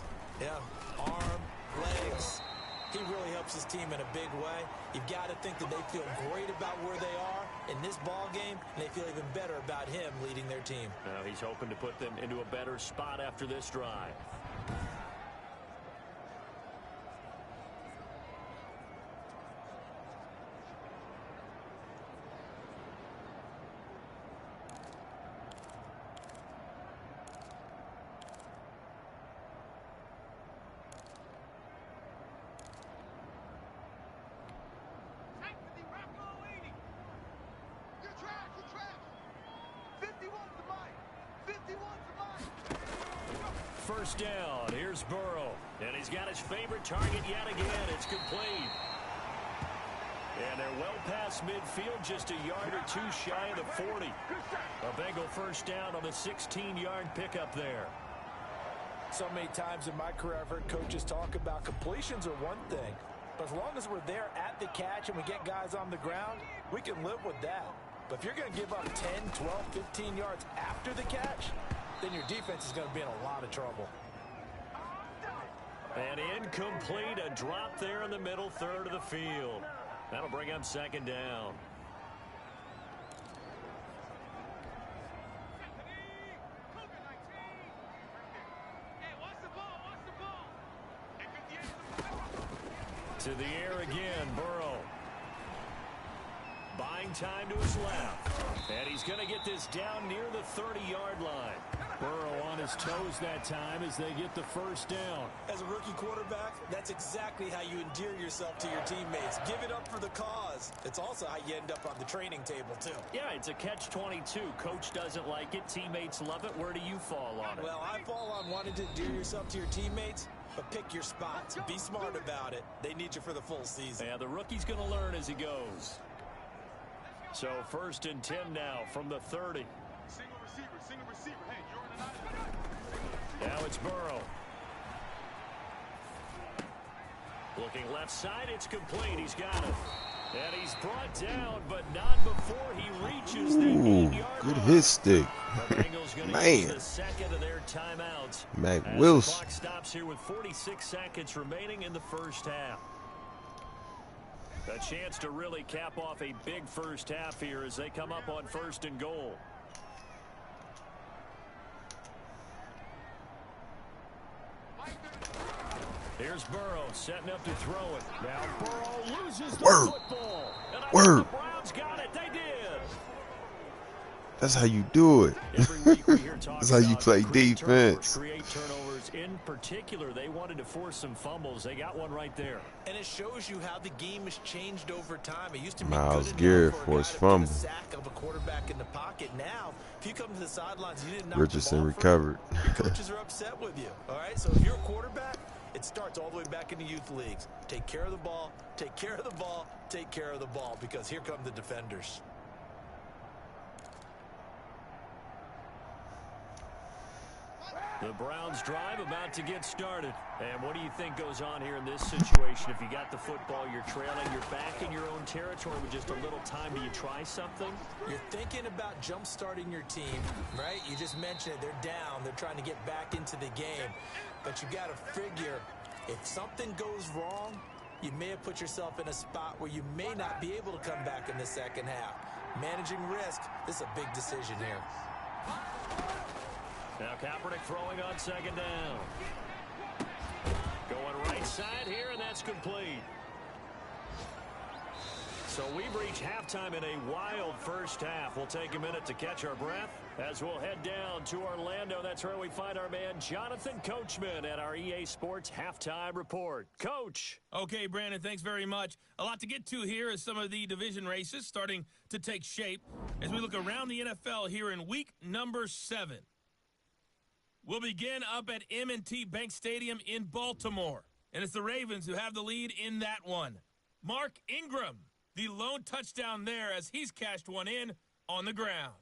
arm, legs, he really helps his team in a big way. You've got to think that they feel great about where they are in this ball game, and they feel even better about him leading their team. Now he's hoping to put them into a better spot after this drive. First down. Here's Burrow. And he's got his favorite target yet again. It's complete. And they're well past midfield, just a yard or two shy of the 40. A Bengal first down on the 16-yard pickup there. So many times in my career, I've heard coaches talk about completions are one thing. But as long as we're there at the catch and we get guys on the ground, we can live with that. But if you're going to give up 10, 12, 15 yards after the catch, then your defense is going to be in a lot of trouble. And incomplete, a drop there in the middle third of the field. That'll bring up second down. To the air again, Burrow. Buying time to his left. And he's going to get this down near the 30-yard line. Burrow on his toes that time as they get the first down. As a rookie quarterback, that's exactly how you endear yourself to your teammates. Give it up for the cause. It's also how you end up on the training table, too. Yeah, it's a catch-22. Coach doesn't like it. Teammates love it. Where do you fall on it? Well, I fall on wanting to endear yourself to your teammates, but pick your spots. Be smart about it. They need you for the full season. Yeah, the rookie's going to learn as he goes. So first and 10 now from the 30. Single receiver. Hey, you're in an Now it's Burrow. Looking left side, it's complete. He's got it. And he's brought down, but not before he reaches the 8-yard good line. hit stick. The Bengals going to Man. use the second of their timeouts. Mac As Wilson. the clock stops here with 46 seconds remaining in the first half. A chance to really cap off a big first half here as they come up on first and goal. Here's Burrow setting up to throw it. Now Burrow loses the football. And I think the Browns got it. They did. That's how you do it. Every week we hear talk That's how you about play create defense. Create turnovers. In particular, they wanted to force some fumbles. They got one right there. And it shows you how the game has changed over time. It used to be Myles good Garrett enough for a forced guy to fumble. get a sack of a quarterback in the pocket. Now, if you come to the sidelines, you didn't knock Richardson the ball recovered. Your coaches are upset with you. All right, so if you're a quarterback, it starts all the way back in the youth leagues. Take care of the ball, take care of the ball, take care of the ball, because here come the defenders. The Browns drive about to get started. And what do you think goes on here in this situation? If you got the football, you're trailing, you're back in your own territory with just a little time. Do you try something? You're thinking about jump-starting your team, right? You just mentioned it. They're down. They're trying to get back into the game. But you got to figure, if something goes wrong, you may have put yourself in a spot where you may not be able to come back in the second half. Managing risk, this is a big decision here. Now Kaepernick throwing on second down. Going right side here, and that's complete. So we've reached halftime in a wild first half. We'll take a minute to catch our breath as we'll head down to Orlando. That's where we find our man Jonathan Coachman at our EA Sports Halftime Report. Coach. Okay, Brandon, thanks very much. A lot to get to here as some of the division races starting to take shape as we look around the NFL here in week number 7. We'll begin up at M&T Bank Stadium in Baltimore, and it's the Ravens who have the lead in that one. Mark Ingram, the lone touchdown there as he's cashed one in on the ground.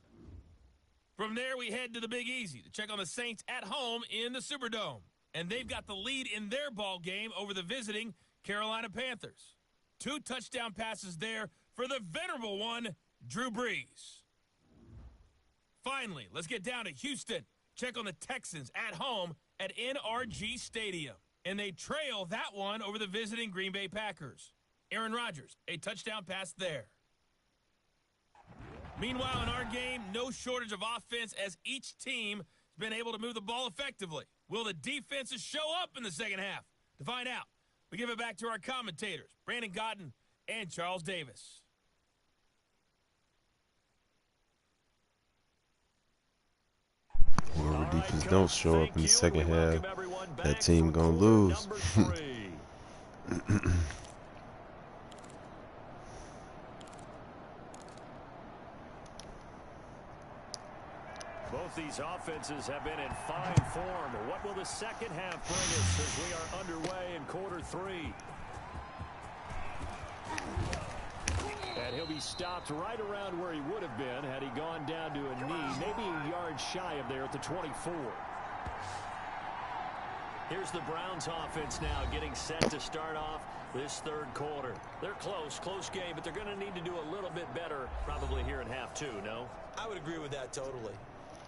From there, we head to the Big Easy to check on the Saints at home in the Superdome, and they've got the lead in their ball game over the visiting Carolina Panthers. 2 touchdown passes there for the venerable one, Drew Brees. Finally, let's get down to Houston. Check on the Texans at home at NRG Stadium. And they trail that one over the visiting Green Bay Packers. Aaron Rodgers, a touchdown pass there. Meanwhile, in our game, no shortage of offense as each team has been able to move the ball effectively. Will the defenses show up in the second half? To find out, we give it back to our commentators, Brandon Godden and Charles Davis. Whoever defense don't show up in the second half, that team gonna lose. Both these offenses have been in fine form. What will the second half bring us as we are underway in quarter 3? And he'll be stopped right around where he would have been had he gone down to a knee, maybe a yard shy of there at the 24. Here's the Browns offense now getting set to start off this third quarter. They're close game, but they're going to need to do a little bit better probably here in half 2, no? I would agree with that totally.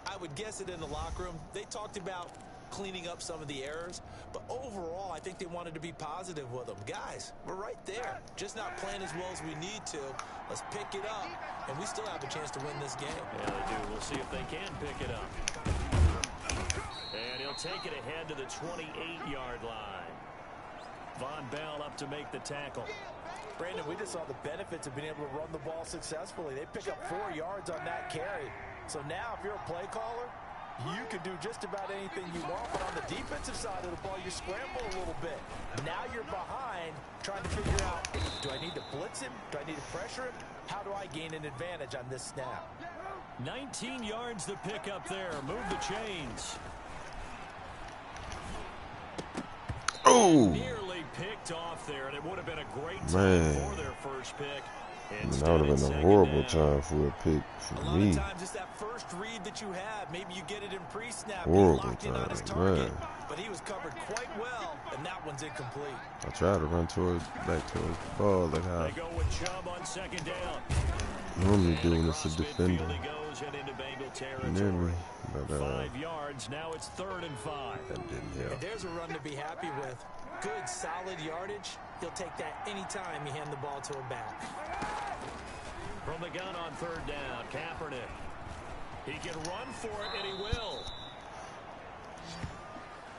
I would guess it in the locker room. They talked about cleaning up some of the errors, but overall, I think they wanted to be positive with them. Guys, we're right there. Just not playing as well as we need to. Let's pick it up, and we still have a chance to win this game. Yeah, they do. We'll see if they can pick it up. And he'll take it ahead to the 28-yard line. Von Bell up to make the tackle. Brandon, we just saw the benefits of being able to run the ball successfully. They pick up 4 yards on that carry. So now if you're a play caller, you can do just about anything you want. But on the defensive side of the ball, you scramble a little bit. Now you're behind trying to figure out, do I need to blitz him? Do I need to pressure him? How do I gain an advantage on this snap? 19 yards to pick up there. Move the chains. Oh! Nearly picked off there, and it would have been a great time for their first pick. That would have been a horrible time for a pick for a lot me. of times it's that first read that you have. Maybe you get it in pre-snap. Horrible locked in on his time, target, man. but he was covered quite well, and that one's incomplete. I tried to run back towards the ball like how They go with Chubb on second down. normally do when it's a defender. He goes and into Bengal You know me, territory. but 5 yards. Now it's 3rd and 5. that didn't help. And there's a run to be happy with. Good, solid yardage. He'll take that anytime you hand the ball to a back. From the gun on 3rd down, Kaepernick. He can run for it, and he will.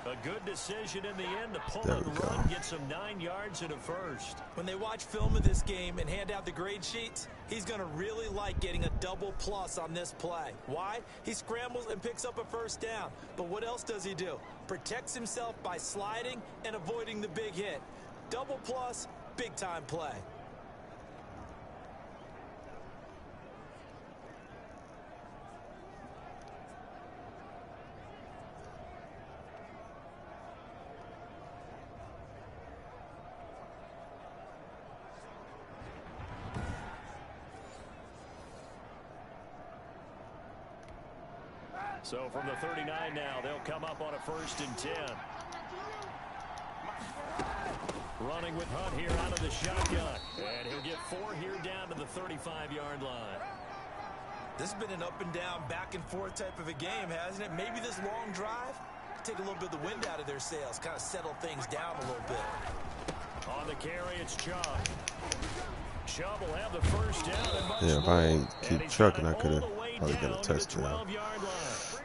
A good decision in the end to pull and run, get some 9 yards and a first. When they watch film of this game and hand out the grade sheets, he's going to really like getting a double plus on this play. Why? He scrambles and picks up a first down. But what else does he do? Protects himself by sliding and avoiding the big hit. Double plus, big time play. So from the 39 now, they'll come up on a 1st and 10. Running with Hunt here out of the shotgun. And he'll get 4 here down to the 35-yard line. This has been an up and down, back and forth type of a game, hasn't it? Maybe this long drive take a little bit of the wind out of their sails, kind of settle things down a little bit. On the carry, it's Chubb. Chubb will have the 1st down. Yeah, if I ain't keep trucking, I could have probably got a touchdown.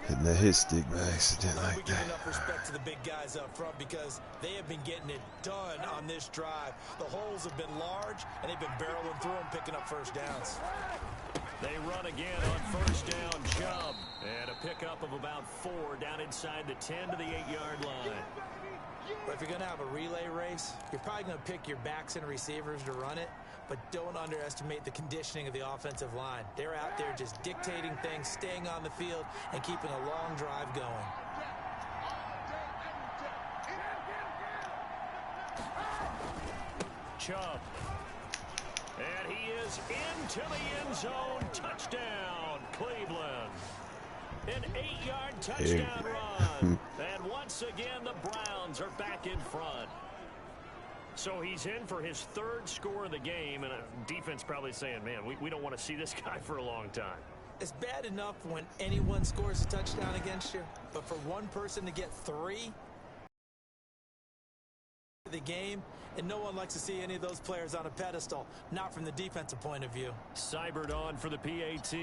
Hitting that hit stick by accident like We give that. enough respect to the big guys up front because they have been getting it done on this drive. The holes have been large, and they've been barreling through them, picking up 1st downs. They run again on 1st down, Chubb. And a pickup of about 4 down inside the 10 to the 8-yard line. But if you're going to have a relay race, you're probably going to pick your backs and receivers to run it, but don't underestimate the conditioning of the offensive line. They're out there just dictating things, staying on the field, and keeping a long drive going. Chubb. And he is into the end zone. Touchdown, Cleveland. An 8-yard touchdown run. And once again, the Browns are back in front. So he's in for his 3rd score of the game, and defense probably saying, man, we don't want to see this guy for a long time. It's bad enough when anyone scores a touchdown against you, but for one person to get 3 the game, and no one likes to see any of those players on a pedestal, not from the defensive point of view. Seibert on for the PAT.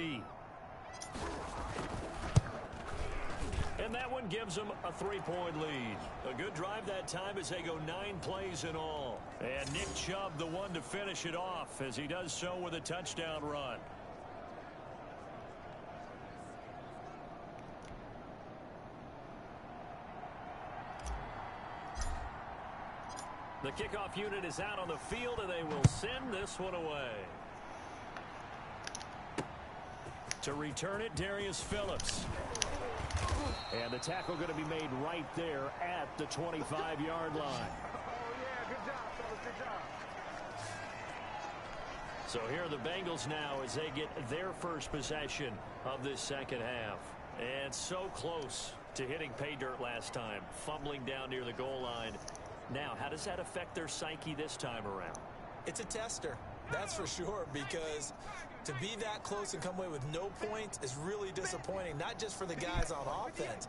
And that one gives them a 3-point lead. A good drive that time as they go 9 plays in all. And Nick Chubb, the one to finish it off, as he does so with a touchdown run. The kickoff unit is out on the field, and they will send this one away. To return it, Darius Phillips. And the tackle going to be made right there at the 25-yard line. So here are the Bengals now as they get their first possession of this second half. And so close to hitting pay dirt last time, fumbling down near the goal line. Now, how does that affect their psyche this time around? It's a tester, that's for sure, because to be that close and come away with no points is really disappointing, not just for the guys on offense,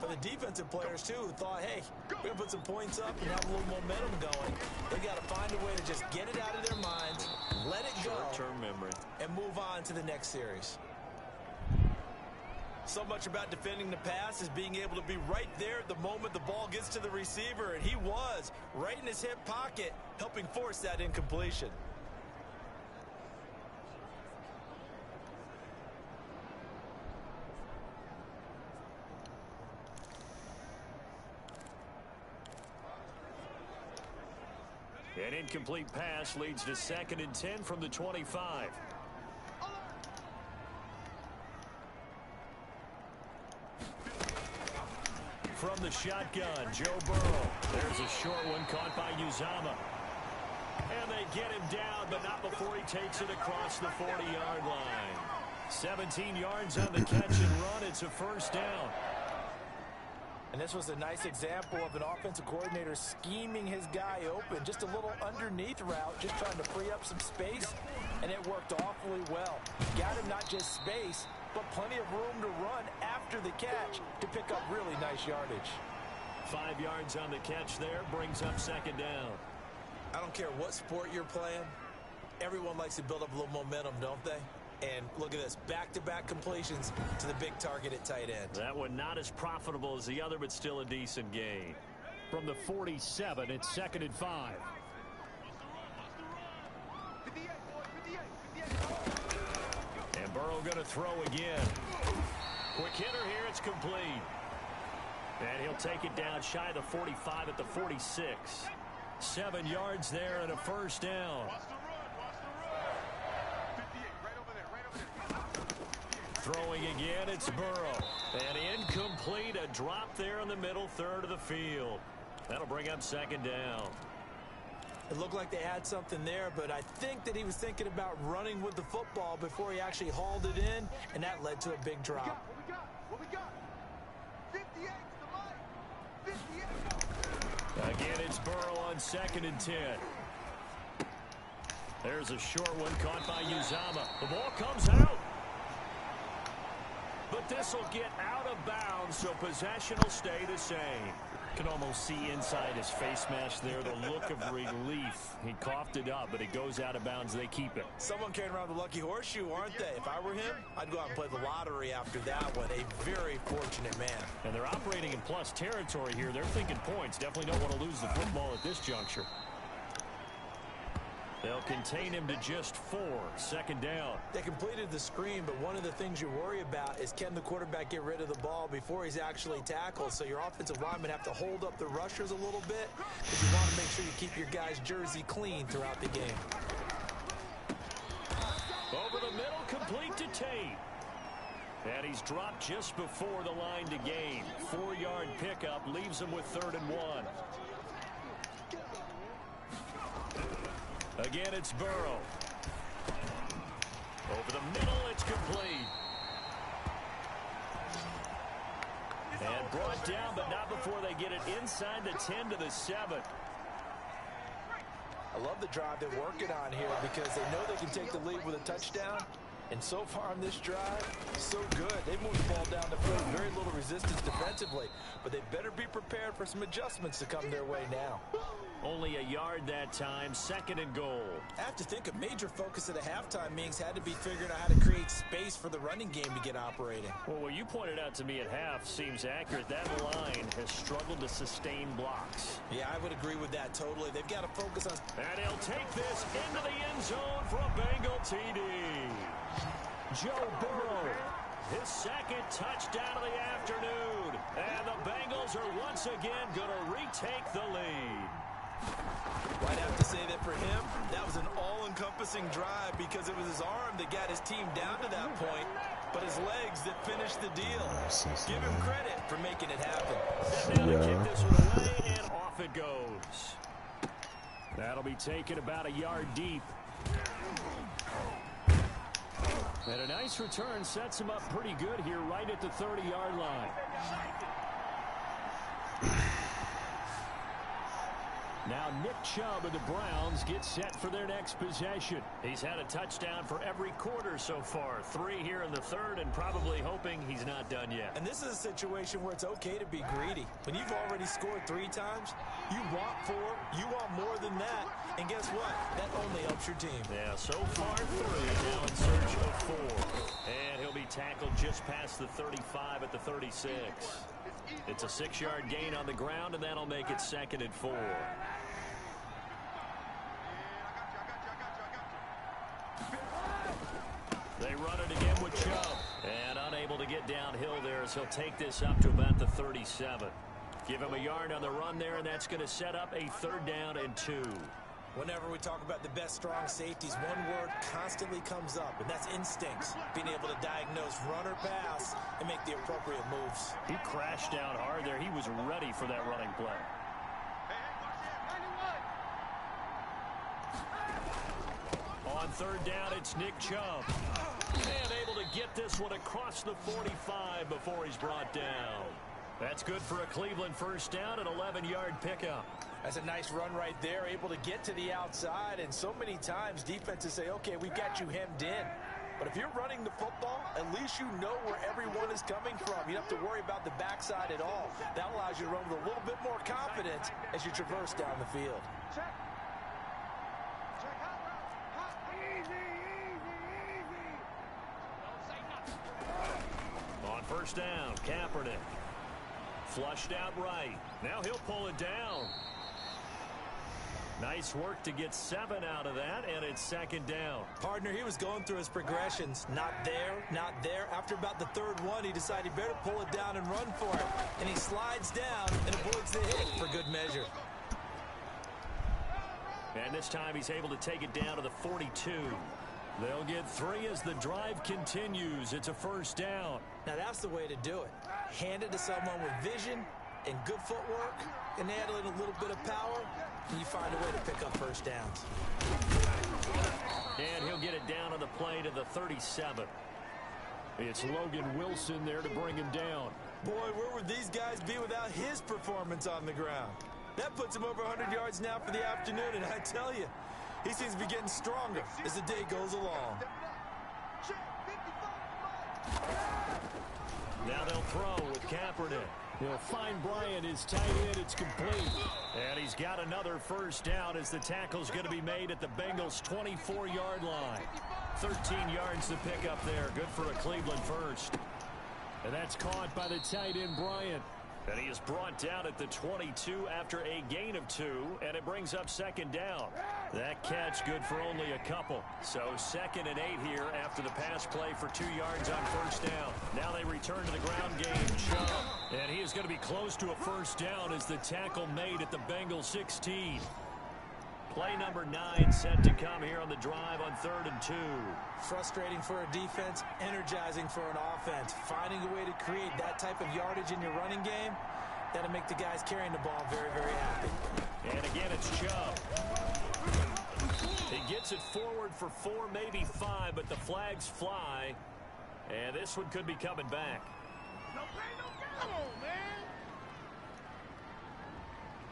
but the defensive players, too, who thought, hey, we're going to put some points up and have a little momentum going. They got to find a way to just get it out of their minds, let it go, short-term memory, and move on to the next series. So much about defending the pass is being able to be right there at the moment the ball gets to the receiver, and he was right in his hip pocket, helping force that incompletion. An incomplete pass leads to 2nd and 10 from the 25. From the shotgun, Joe Burrow. There's a short one caught by Uzama. And they get him down, but not before he takes it across the 40-yard line. 17 yards on the catch and run. It's a 1st down. And this was a nice example of an offensive coordinator scheming his guy open. Just a little underneath route, just trying to free up some space, and it worked awfully well. Got him not just space, but plenty of room to run after the catch to pick up really nice yardage. 5 yards on the catch there, brings up 2nd down. I don't care what sport you're playing. Everyone likes to build up a little momentum, don't they? And look at this, back-to-back completions to the big target at tight end. That one not as profitable as the other, but still a decent gain. From the 47, it's 2nd and 5. And Burrow going to throw again. Quick hitter here, it's complete. And he'll take it down shy of the 45 at the 46. 7 yards there and a 1st down. Throwing again, it's Burrow. And incomplete, a drop there in the middle third of the field. That'll bring up 2nd down. It looked like they had something there, but I think that he was thinking about running with the football before he actually hauled it in, and that led to a big drop. What we got? Here's Burrow on 2nd and 10. There's a short one caught by Uzama. The ball comes out. But this will get out of bounds, so possession will stay the same. Can almost see inside his face mask there the look of relief. He coughed it up, but it goes out of bounds. They keep it. Someone carrying around the lucky horseshoe, aren't they? If I were him, I'd go out and play the lottery after that one. A very fortunate man. And they're operating in plus territory here. They're thinking points. Definitely don't want to lose the football at this juncture. They'll contain him to just 4. 2nd down. They completed the screen, but one of the things you worry about is can the quarterback get rid of the ball before he's actually tackled. So your offensive linemen have to hold up the rushers a little bit because you want to make sure you keep your guys' jersey clean throughout the game. Over the middle, complete to Tate. And he's dropped just before the line to gain. 4-yard pickup leaves him with 3rd and 1. Again, it's Burrow. Over the middle, it's complete. And brought down, but not before they get it inside the 10 to the 7. I love the drive they're working on here because they know they can take the lead with a touchdown. And so far on this drive, so good. They moved the ball down the field, very little resistance defensively. But they better be prepared for some adjustments to come their way now. Only a yard that time, 2nd and goal. I have to think a major focus at the halftime meetings had to be figuring out how to create space for the running game to get operating. Well, what you pointed out to me at half seems accurate. That line has struggled to sustain blocks. Yeah, I would agree with that totally. They've got to focus on... And he'll take this into the end zone for a Bengal TD. Joe Burrow, his 2nd touchdown of the afternoon. And the Bengals are once again going to retake the lead. I'd have to say that for him, that was an all-encompassing drive because it was his arm that got his team down to that point, but his legs that finished the deal. Give him credit for making it happen. Now they kick this one away, and off it goes. That'll be taken about a yard deep. And a nice return sets him up pretty good here right at the 30-yard line. Now Nick Chubb of the Browns gets set for their next possession. He's had a touchdown for every quarter so far. 3 here in the 3rd, and probably hoping he's not done yet. And this is a situation where it's okay to be greedy. When you've already scored 3 times, you want 4, you want more than that. And guess what? That only helps your team. Yeah, so far 3, now in search of 4. And he'll be tackled just past the 35 at the 36. It's a 6-yard gain on the ground, and that'll make it 2nd and 4. They run it again with Chubb. And unable to get downhill there as he'll take this up to about the 37. Give him a yard on the run there, and that's going to set up a 3rd down and 2. Whenever we talk about the best strong safeties, one word constantly comes up, and that's instincts. Being able to diagnose run or pass and make the appropriate moves. He crashed down hard there. He was ready for that running play. On 3rd down, it's Nick Chubb. And able to get this one across the 45 before he's brought down. That's good for a Cleveland 1st down, an 11-yard pickup. That's a nice run right there, able to get to the outside. And so many times defenses say, okay, we've got you hemmed in. But if you're running the football, at least you know where everyone is coming from. You don't have to worry about the backside at all. That allows you to run with a little bit more confidence as you traverse down the field. On 1st down, Kaepernick. Flushed out right. Now he'll pull it down. Nice work to get 7 out of that, and it's 2nd down. Partner, he was going through his progressions. Not there, not there. After about the 3rd one, he decided he better pull it down and run for it. And he slides down and avoids the hit for good measure. And this time he's able to take it down to the 42. They'll get 3 as the drive continues. It's a 1st down. Now that's the way to do it. Hand it to someone with vision and good footwork and add in a little bit of power, and you find a way to pick up 1st downs. And he'll get it down on the play to the 37. It's Logan Wilson there to bring him down. Boy, where would these guys be without his performance on the ground? That puts him over 100 yards now for the afternoon, and I tell you, he seems to be getting stronger as the day goes along. Now they'll throw with Kaepernick. He'll find Bryant, his tight end. It's complete. And he's got another first down as the tackle's going to be made at the Bengals' 24-yard line. 13 yards to pick up there. Good for a Cleveland first. And that's caught by the tight end, Bryant. And he is brought down at the 22 after a gain of 2, and it brings up second down. That catch good for only a couple. So 2nd and 8 here after the pass play for 2 yards on first down. Now they return to the ground game. Chubb. And he is going to be close to a first down as the tackle made at the Bengals 16. Play number 9 set to come here on the drive on 3rd and 2. Frustrating for a defense, energizing for an offense. Finding a way to create that type of yardage in your running game, that'll make the guys carrying the ball very, very happy. And again, it's Chubb. He gets it forward for 4, maybe 5, but the flags fly. And this one could be coming back. No pain, no gain. Come on, man.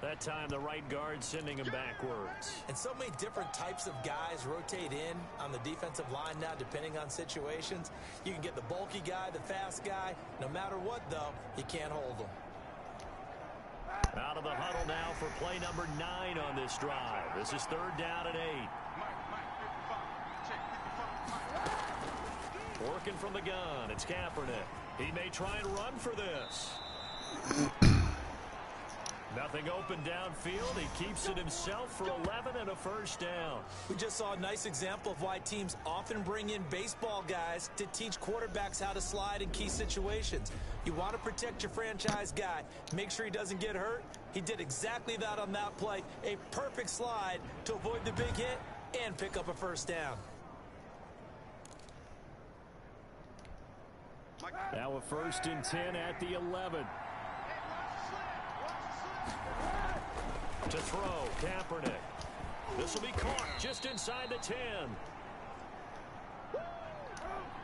That time the right guard sending him backwards. And so many different types of guys rotate in on the defensive line now, depending on situations. You can get the bulky guy, the fast guy. No matter what, though, you can't hold them. Out of the huddle now for play number 9 on this drive. This is 3rd down and 8. Working from the gun, it's Kaepernick. He may try and run for this. Nothing open downfield. He keeps it himself for 11 and a first down. We just saw a nice example of why teams often bring in baseball guys to teach quarterbacks how to slide in key situations. You want to protect your franchise guy. Make sure he doesn't get hurt. He did exactly that on that play. A perfect slide to avoid the big hit and pick up a first down. Now a 1st and 10 at the 11. To throw, Kaepernick. This will be caught just inside the 10.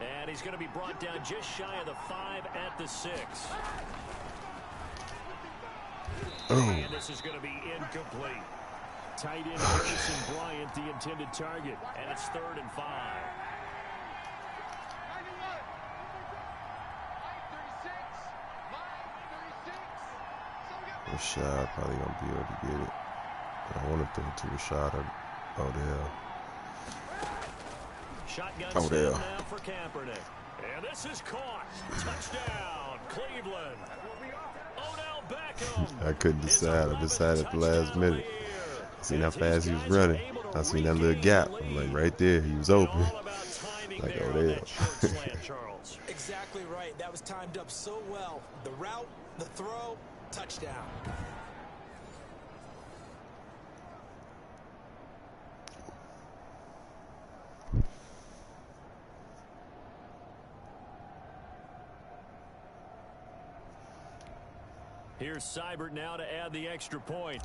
And he's going to be brought down just shy of the 5 at the 6. And this is going to be incomplete. Tight end Harrison Bryant, the intended target. And it's 3rd and 5. Rashad probably gonna be able to get it. I want to throw it to Rashad or Odell. Shotgun Odell. now for Kaepernick. And this is caught. Touchdown, Cleveland. Odell Beckham. I couldn't decide. I decided at the last minute. Seen how fast he was running. I seen that little gap. I'm like, right there, he was open. Like Odell. Exactly right. That was timed up so well. The route, the throw, touchdown. Here's Seibert now to add the extra point.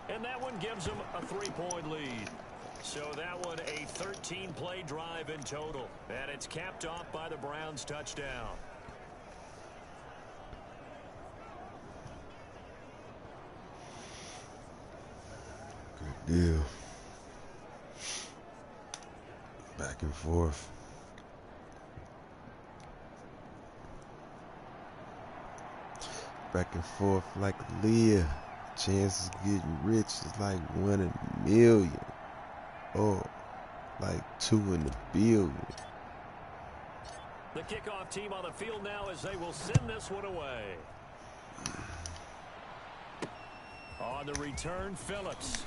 And that one gives them a 3-point lead. So that one a 13-play drive in total. And it's capped off by the Browns' touchdown. Good deal. Back and forth. Back and forth like Leah. Chances of getting rich is like 1 in a million. Or like 2 in a billion. The kickoff team on the field now as they will send this one away. On the return, Phillips.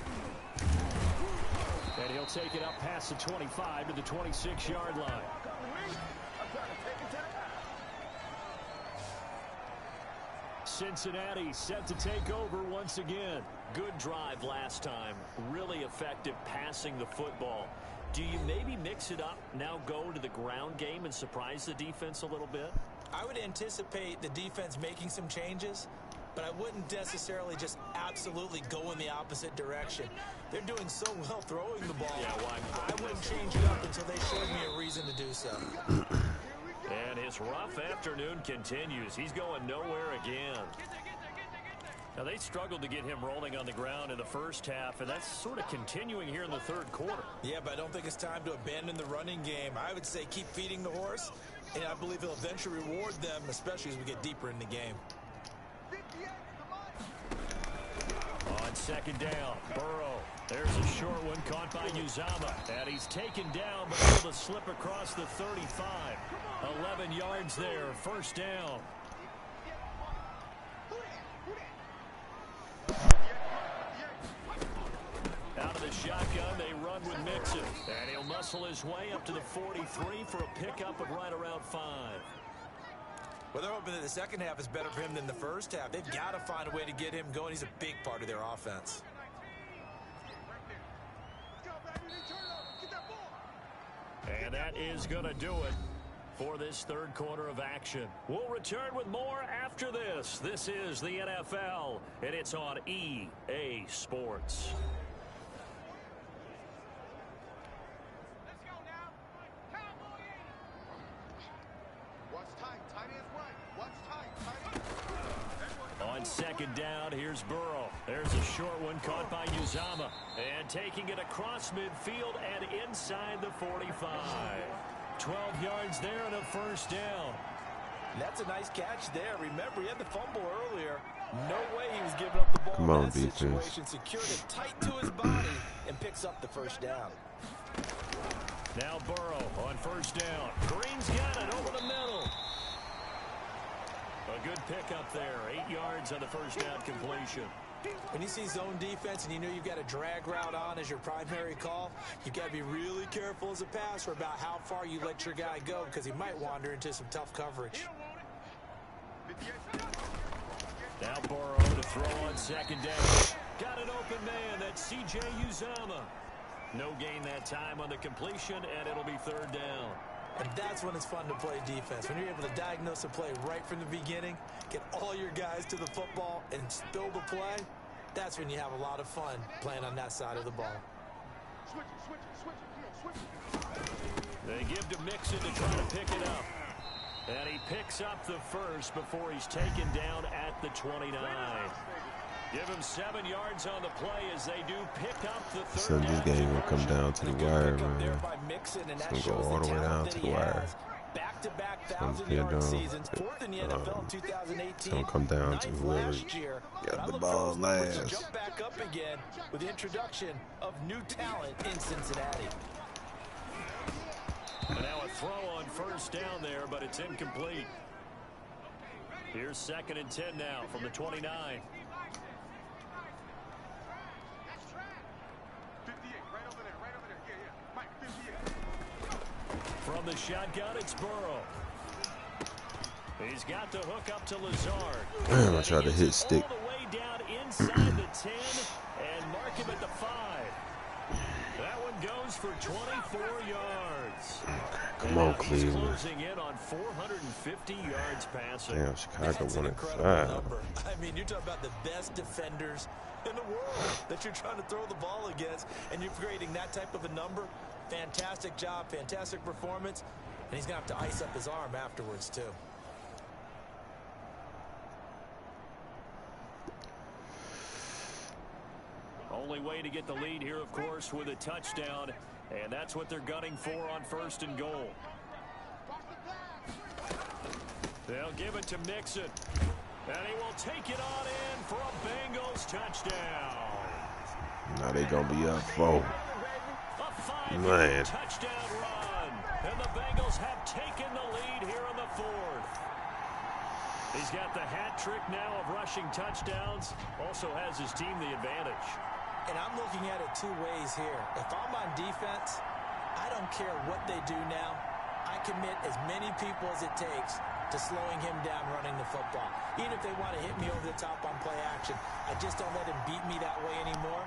And he'll take it up past the 25 to the 26-yard line. Cincinnati set to take over once again. Good drive last time. Really effective passing the football. Do you maybe mix it up, now go to the ground game and surprise the defense a little bit? I would anticipate the defense making some changes, but I wouldn't necessarily just absolutely go in the opposite direction. They're doing so well throwing the ball. Yeah, I wouldn't change it up until they showed me a reason to do so. And his rough afternoon continues. He's going nowhere again. Now, they struggled to get him rolling on the ground in the first half, and that's sort of continuing here in the third quarter. Yeah, but I don't think it's time to abandon the running game. I would say keep feeding the horse, and I believe he'll eventually reward them, especially as we get deeper in the game. On second down, Burrow. There's a short one caught by Uzama. And he's taken down, but able to slip across the 35. 11 yards there, first down. Out of the shotgun, they run with Mixon. And he'll muscle his way up to the 43 for a pickup of right around 5. Well, they're hoping that the second half is better for him than the first half. They've got to find a way to get him going. He's a big part of their offense. And that is going to do it for this third quarter of action. We'll return with more after this. This is the NFL, and it's on EA Sports. On second down, here's Burrow. There's a short one caught by Uzama. And taking it across midfield and inside the 45. 12 yards there and a first down. That's a nice catch there. Remember, he had the fumble earlier. No way he was giving up the ball. Come on, in that defense. situation. Secured it tight to his body and picks up the first down. Now Burrow on first down. Green's got it over the middle. A good pickup there. 8 yards on the first down completion. When you see zone defense and you know you've got a drag route on as your primary call, you've got to be really careful as a passer about how far you let your guy go because he might wander into some tough coverage. Now Burrow to throw on second down. Got an open man. That's C.J. Uzama. No gain that time on the completion, and it'll be third down. And that's when it's fun to play defense. When you're able to diagnose a play right from the beginning, get all your guys to the football, and spill the play, that's when you have a lot of fun playing on that side of the ball. They give to Mixon to try to pick it up. And he picks up the first before he's taken down at the 29. Give him 7 yards on the play as they do pick up the third. So this game will come down to the wire, man. It's going to go all the way down to the wire. Back-to-back It's going to 1,000-yard seasons, fourth in the NFL in 2018. It's going to come down to whoever got the balls last. Jump back up again with the introduction of new talent in Cincinnati. And now a throw on first down there, but it's incomplete. Here's 2nd and 10 now from the 29. From the shotgun, it's Burrow. He's got the hook up to Lazard. Damn, I tried to hit stick. All the way down inside the 10 and mark him at the 5. That one goes for 24 yards. Come on, Cleveland. Closing in on 450 yards passing. Damn, Chicago That's an won it incredible 5. number. I mean, you're talking about the best defenders in the world that you're trying to throw the ball against, and you're creating that type of a number. Fantastic job, fantastic performance, and he's going to have to ice up his arm afterwards, too. Only way to get the lead here, of course, with a touchdown, and that's what they're gunning for on 1st and goal. They'll give it to Mixon, and he will take it on in for a Bengals touchdown. Now they going to be up 4. Man. Touchdown run, and the Bengals have taken the lead here in the 4th. He's got the hat trick now of rushing touchdowns, also has his team the advantage. And I'm looking at it 2 ways here. If I'm on defense, I don't care what they do now. I commit as many people as it takes to slowing him down running the football. Even if they want to hit me over the top on play action, I just don't let him beat me that way anymore.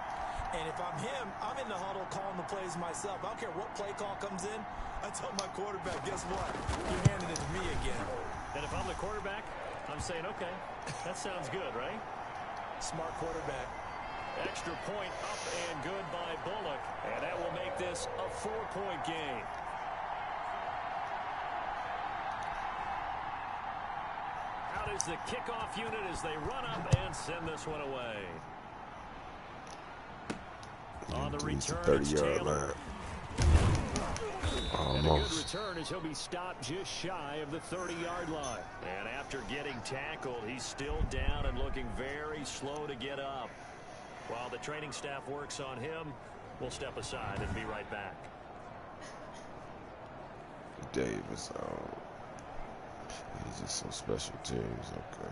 And if I'm him, I'm in the huddle calling the plays myself. I don't care what play call comes in. I tell my quarterback, guess what? You're handing it to me again. And if I'm the quarterback, I'm saying, okay, that sounds good, right? Smart quarterback. Extra point up and good by Bullock. And that will make this a 4-point game. is the kickoff unit as they run up and send this one away. On the return, 30-yard line. And a good return as he'll be stopped just shy of the 30-yard line. And after getting tackled, he's still down and looking very slow to get up. While the training staff works on him, we'll step aside and be right back. Davis, he's just so special teams. Okay.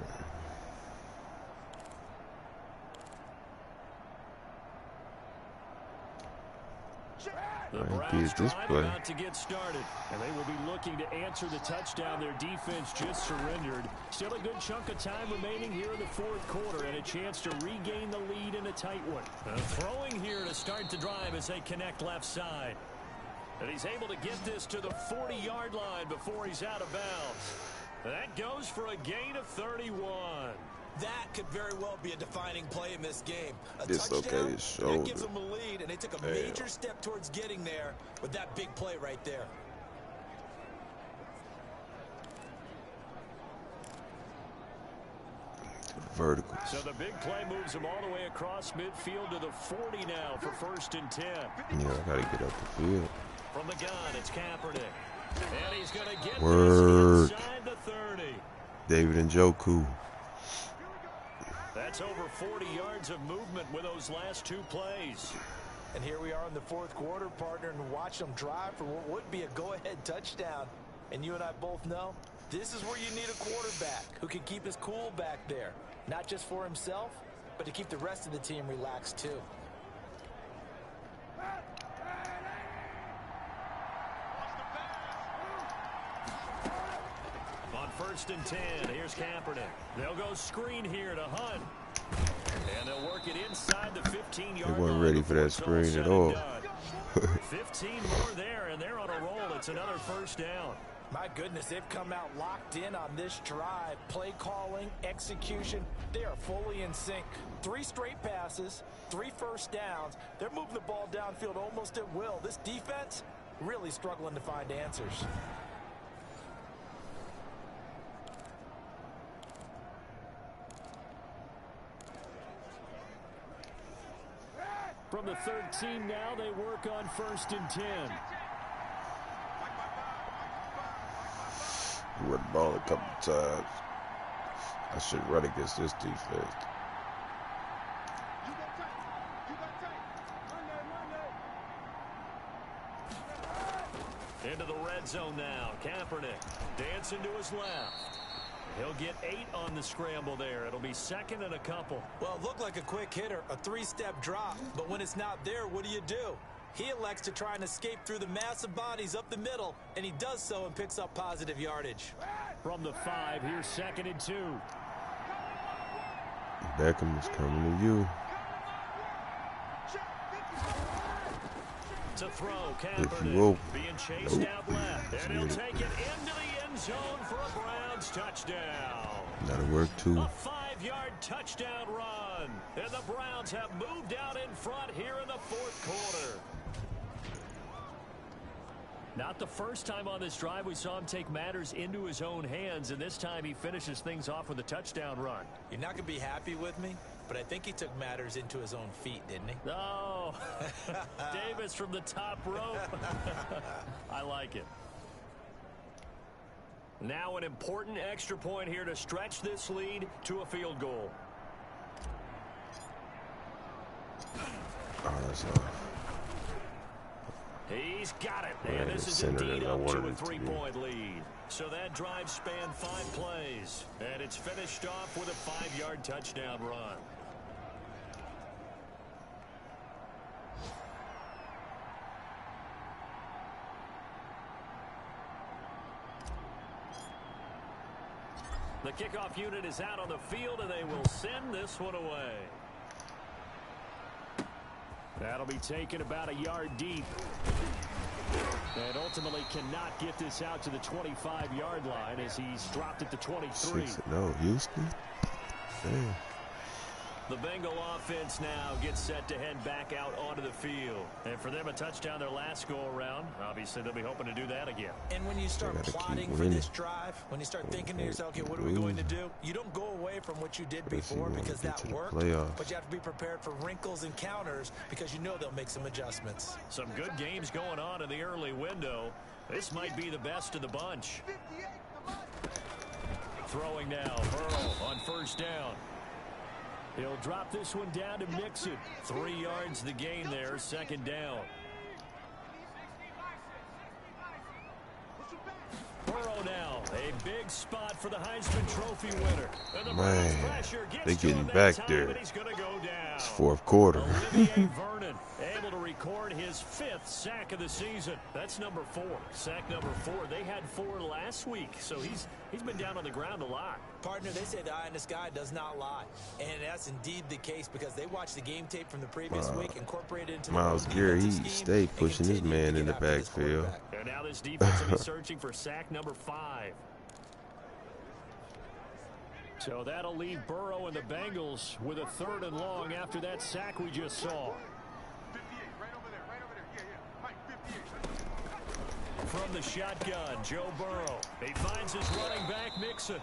The Browns drive about to get started, and they will be looking to answer the touchdown their defense just surrendered. Still a good chunk of time remaining here in the fourth quarter, and a chance to regain the lead in a tight one. Throwing here to start the drive as they connect left side. And he's able to get this to the 40-yard line before he's out of bounds. That goes for a gain of 31. That could very well be a defining play in this game. A Dislocated shoulder. That gives them a lead, and they took a major step towards getting there with that big play right there. Vertical. So the big play moves him all the way across midfield to the 40 now for 1st and 10. Yeah, I gotta get up the field. From the gun, it's Kaepernick. And he's going to get Word. this inside the 30. David Njoku. That's over 40 yards of movement with those last two plays. And here we are in the fourth quarter, partner, and watch them drive for what would be a go-ahead touchdown. And you and I both know this is where you need a quarterback who can keep his cool back there. Not just for himself, but to keep the rest of the team relaxed too. On 1st and 10, here's Kaepernick. They'll go screen here to Hunt. And they'll work it inside the 15-yard line. They weren't ready for that screen at all. 15 more there, and they're on a roll. It's another 1st down. My goodness, they've come out locked in on this drive. Play calling, execution, they are fully in sync. 3 straight passes, 3 first downs. They're moving the ball downfield almost at will. This defense really struggling to find answers. From the 13 now, they work on 1st and 10. We went the ball a couple times. I should run against this defense. Into the red zone now. Kaepernick dancing to his left. He'll get 8 on the scramble there. It'll be 2nd and a couple. Well, it looked like a quick hitter, a 3-step drop. But when it's not there, what do? He elects to try and escape through the massive bodies up the middle, and he does so and picks up positive yardage. From the 5, here's 2nd and 2. Beckham is coming to you. To throw, Kaepernick being chased out left. And he'll take it into the end zone for a Browns touchdown. That'll work too. A 5-yard touchdown run. And the Browns have moved out in front here in the fourth quarter. Not the first time on this drive we saw him take matters into his own hands, and this time he finishes things off with a touchdown run. You're not going to be happy with me, but I think he took matters into his own feet, didn't he? Oh, Davis from the top rope. I like it. Now an important extra point here to stretch this lead to a field goal. Oh, that's off. He's got it, and this is indeed up to a 3-point lead. So that drive spanned 5 plays, and it's finished off with a 5-yard touchdown run. The kickoff unit is out on the field, and they will send this one away. That'll be taken about a yard deep. And ultimately cannot get this out to the 25-yard line as he's dropped it to 23. 6-0, Houston. Damn. The Bengal offense now gets set to head back out onto the field. And for them, a touchdown their last go-around. Obviously, they'll be hoping to do that again. And when you start plotting for this drive, when you start thinking to yourself, okay, what are we going to do? You don't go away from what you did before because that worked. But you have to be prepared for wrinkles and counters because you know they'll make some adjustments. Some good games going on in the early window. This might be the best of the bunch. Throwing now, Burrow on first down. He'll drop this one down to Mixon. 3 yards the gain there, second down. Burrow now, a big spot for the Heisman Trophy winner. And the Man, they're getting back there. He's gonna go down. It's fourth quarter. Olivier Vernon able to record his 5th sack of the season. That's number 4. Sack number 4. They had 4 last week, so he's been down on the ground a lot. Partner, they say the eye in the sky does not lie. And that's indeed the case because they watched the game tape from the previous week, incorporated into Myles Garrett, he stayed pushing his man in the backfield. And now this defense will be searching for sack number 5. So that'll leave Burrow and the Bengals with a 3rd and long after that sack we just saw. 58, right over there. Yeah. Mike, 58. From the shotgun, Joe Burrow. He finds his running back, Mixon.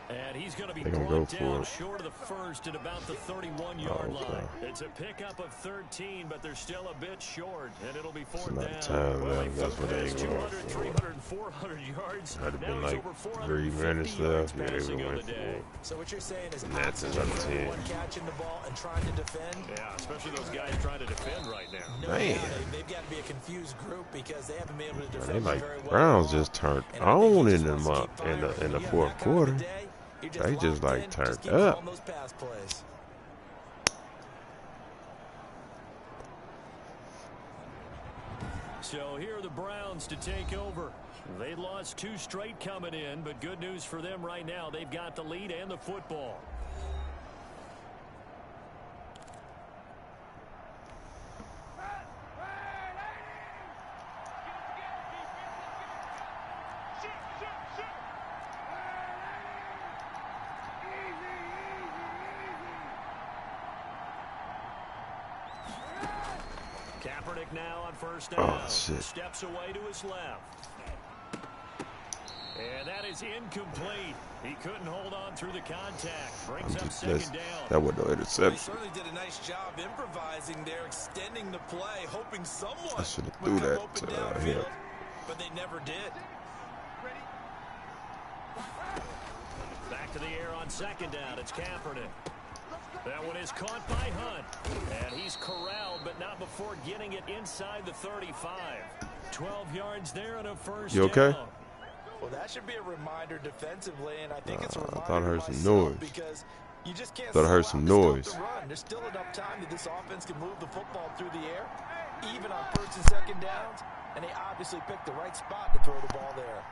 And he's going to be brought down short of the first at about the 31-yard line. It's a pickup of 13, but they're still a bit short, and it'll be 4th down. Well, that's what they ain't going 200, 300, 400 yards. Had Now been he's like over 3 minutes left. Yeah, they would went for So what you're saying is that's another 10. one catching the ball and trying to defend. Yeah, especially those guys trying to defend right now. Man. They've got to be a confused group because they haven't been able to defend They like very well. Browns just turned on in them up in the fourth quarter. They just like turned up. So here are the Browns to take over. They lost 2 straight coming in, but good news for them right now. They've got the lead and the football. Kaepernick now on first down. Oh, shit. Steps away to his left. And that is incomplete. He couldn't hold on through the contact. Brings up second down. That was no They interception. certainly did a nice job improvising there, extending the play, hoping someone I should have would threw come that open to downfield, him. but they never did. Back to the air on second down. It's Kaepernick. That one is caught by Hunt. And he's corralled, but not before getting it inside the 35. 12 yards there on a first You okay? down. Well, that should be a reminder defensively, and I think it's a I reminder thought I heard to some myself noise. because you just can't Thought I heard slow some out to stop noise. the run. There's still enough time that this offense can move the football through the air, even on first and second downs, and they obviously picked the right spot to throw the ball there.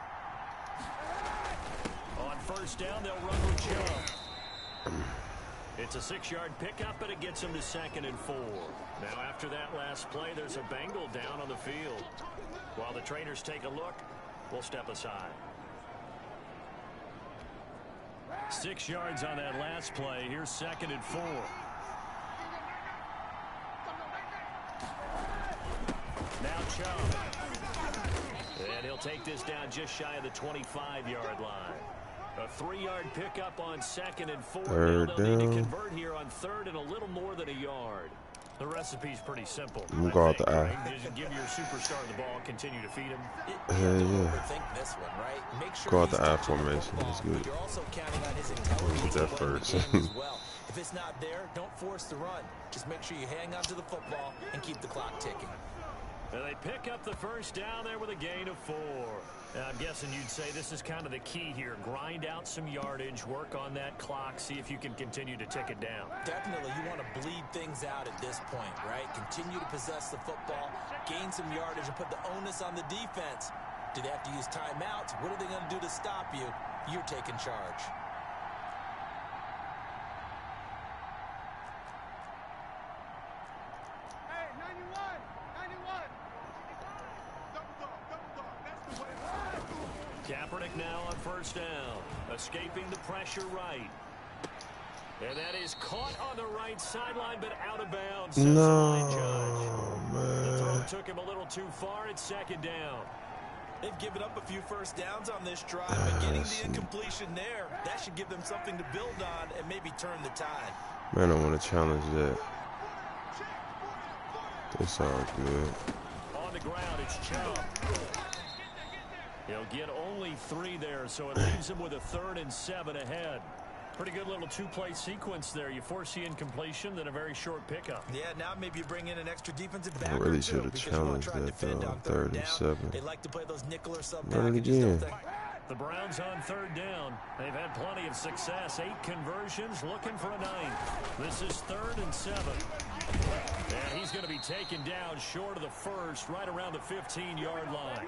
On first down, they'll run with Chubb. It's a 6-yard pickup, and it gets them to 2nd and 4. Now, after that last play, there's a Bengal down on the field. While the trainers take a look, we'll step aside. 6 yards on that last play. Here's 2nd and 4. Now Chubb. And he'll take this down just shy of the 25-yard line. A 3-yard pickup on 2nd and 4. Third now they'll need to down. convert here on 3rd and a little more than a yard. The recipe's pretty simple. I'm gonna go out the eye. Just give your superstar the ball, continue to feed him. Hell yeah. Overthink this one, right? Make sure Go out he's the I touching the formation. football, That's good. but you're also counting on his intelligence Get that to play the first. game as well. If it's not there, don't force the run. Just make sure you hang on to the football and keep the clock ticking. And they pick up the first down there with a gain of 4. Now, I'm guessing you'd say this is kind of the key here. Grind out some yardage, work on that clock, see if you can continue to tick it down. Definitely, you want to bleed things out at this point, right? Continue to possess the football, gain some yardage, and put the onus on the defense. Do they have to use timeouts? What are they going to do to stop you? You're taking charge. Hey, 91. That's the way. Kaepernick now on first down, escaping the pressure right. And that is caught on the right sideline, but out of bounds. No, man. The throw man. took him a little too far at second down. They've given up a few first downs on this drive, but getting the incompletion there, that should give them something to build on and maybe turn the tide. Man, I want to challenge that. That's all good. On the ground, it's Chubb. He'll get only 3 there, so it leaves him with a 3rd and 7 ahead. Pretty good little 2-play sequence there. You force the incompletion, then a very short pickup. Yeah, now maybe you bring in an extra defensive back. I really should have challenged that 3rd and 7. They like to play those nickel or sub Run it packages, again. don't they? The Browns on 3rd down. They've had plenty of success. 8 conversions, looking for a 9th. This is 3rd and 7. And he's going to be taken down short of the first, right around the 15-yard line.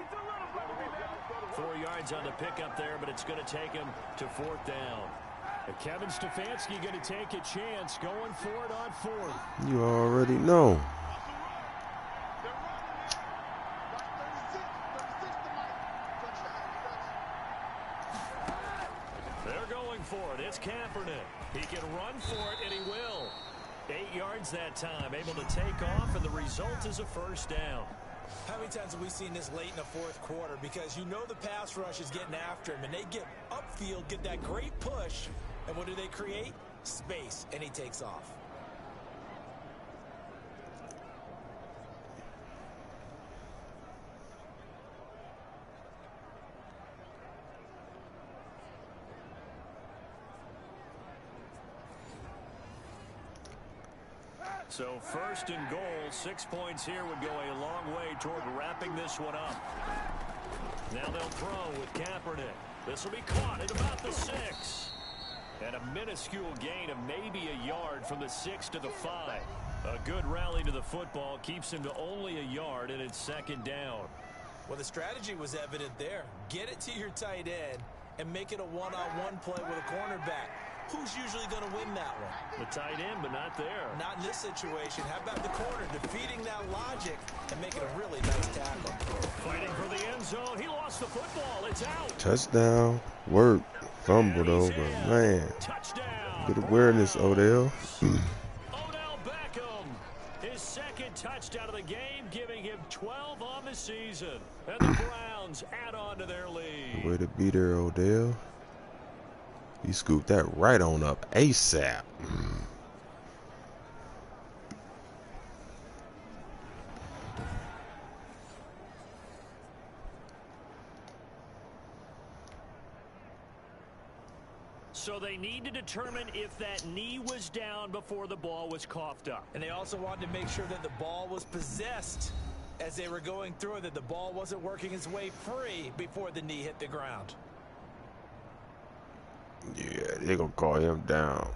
4 yards on the pickup there, but it's going to take him to 4th down. And Kevin Stefanski going to take a chance, going for it on 4th. You already know. They're going for it. It's Kaepernick. He can run for it, and he will. 8 yards that time, able to take off, and the result is a 1st down. How many times have we seen this late in the 4th quarter? Because you know the pass rush is getting after him, and they get upfield, get that great push, and what do they create? Space, and he takes off. So 1st and goal, 6 points here would go a long way toward wrapping this one up. Now they'll throw with Kaepernick. This will be caught at about the 6. And a minuscule gain of maybe a yard from the 6 to the 5. A good rally to the football keeps him to only a yard, and it's 2nd down. Well, the strategy was evident there. Get it to your tight end and make it a one-on-one play with a cornerback. Who's usually going to win that one? The tight end, but not there. Not in this situation. How about the corner defeating that logic and making a really nice tackle? Fighting for the end zone. He lost the football. It's out. Touchdown. Work. Fumbled over. Man. Touchdown. Good awareness, Odell. Odell Beckham. His 2nd touchdown of the game, giving him 12 on the season. And the Browns add on to their lead. Way to be there, Odell. You scooped that right on up ASAP. So they need to determine if that knee was down before the ball was coughed up. And they also wanted to make sure that the ball was possessed as they were going through it, that the ball wasn't working its way free before the knee hit the ground. Yeah, they're going to call him down.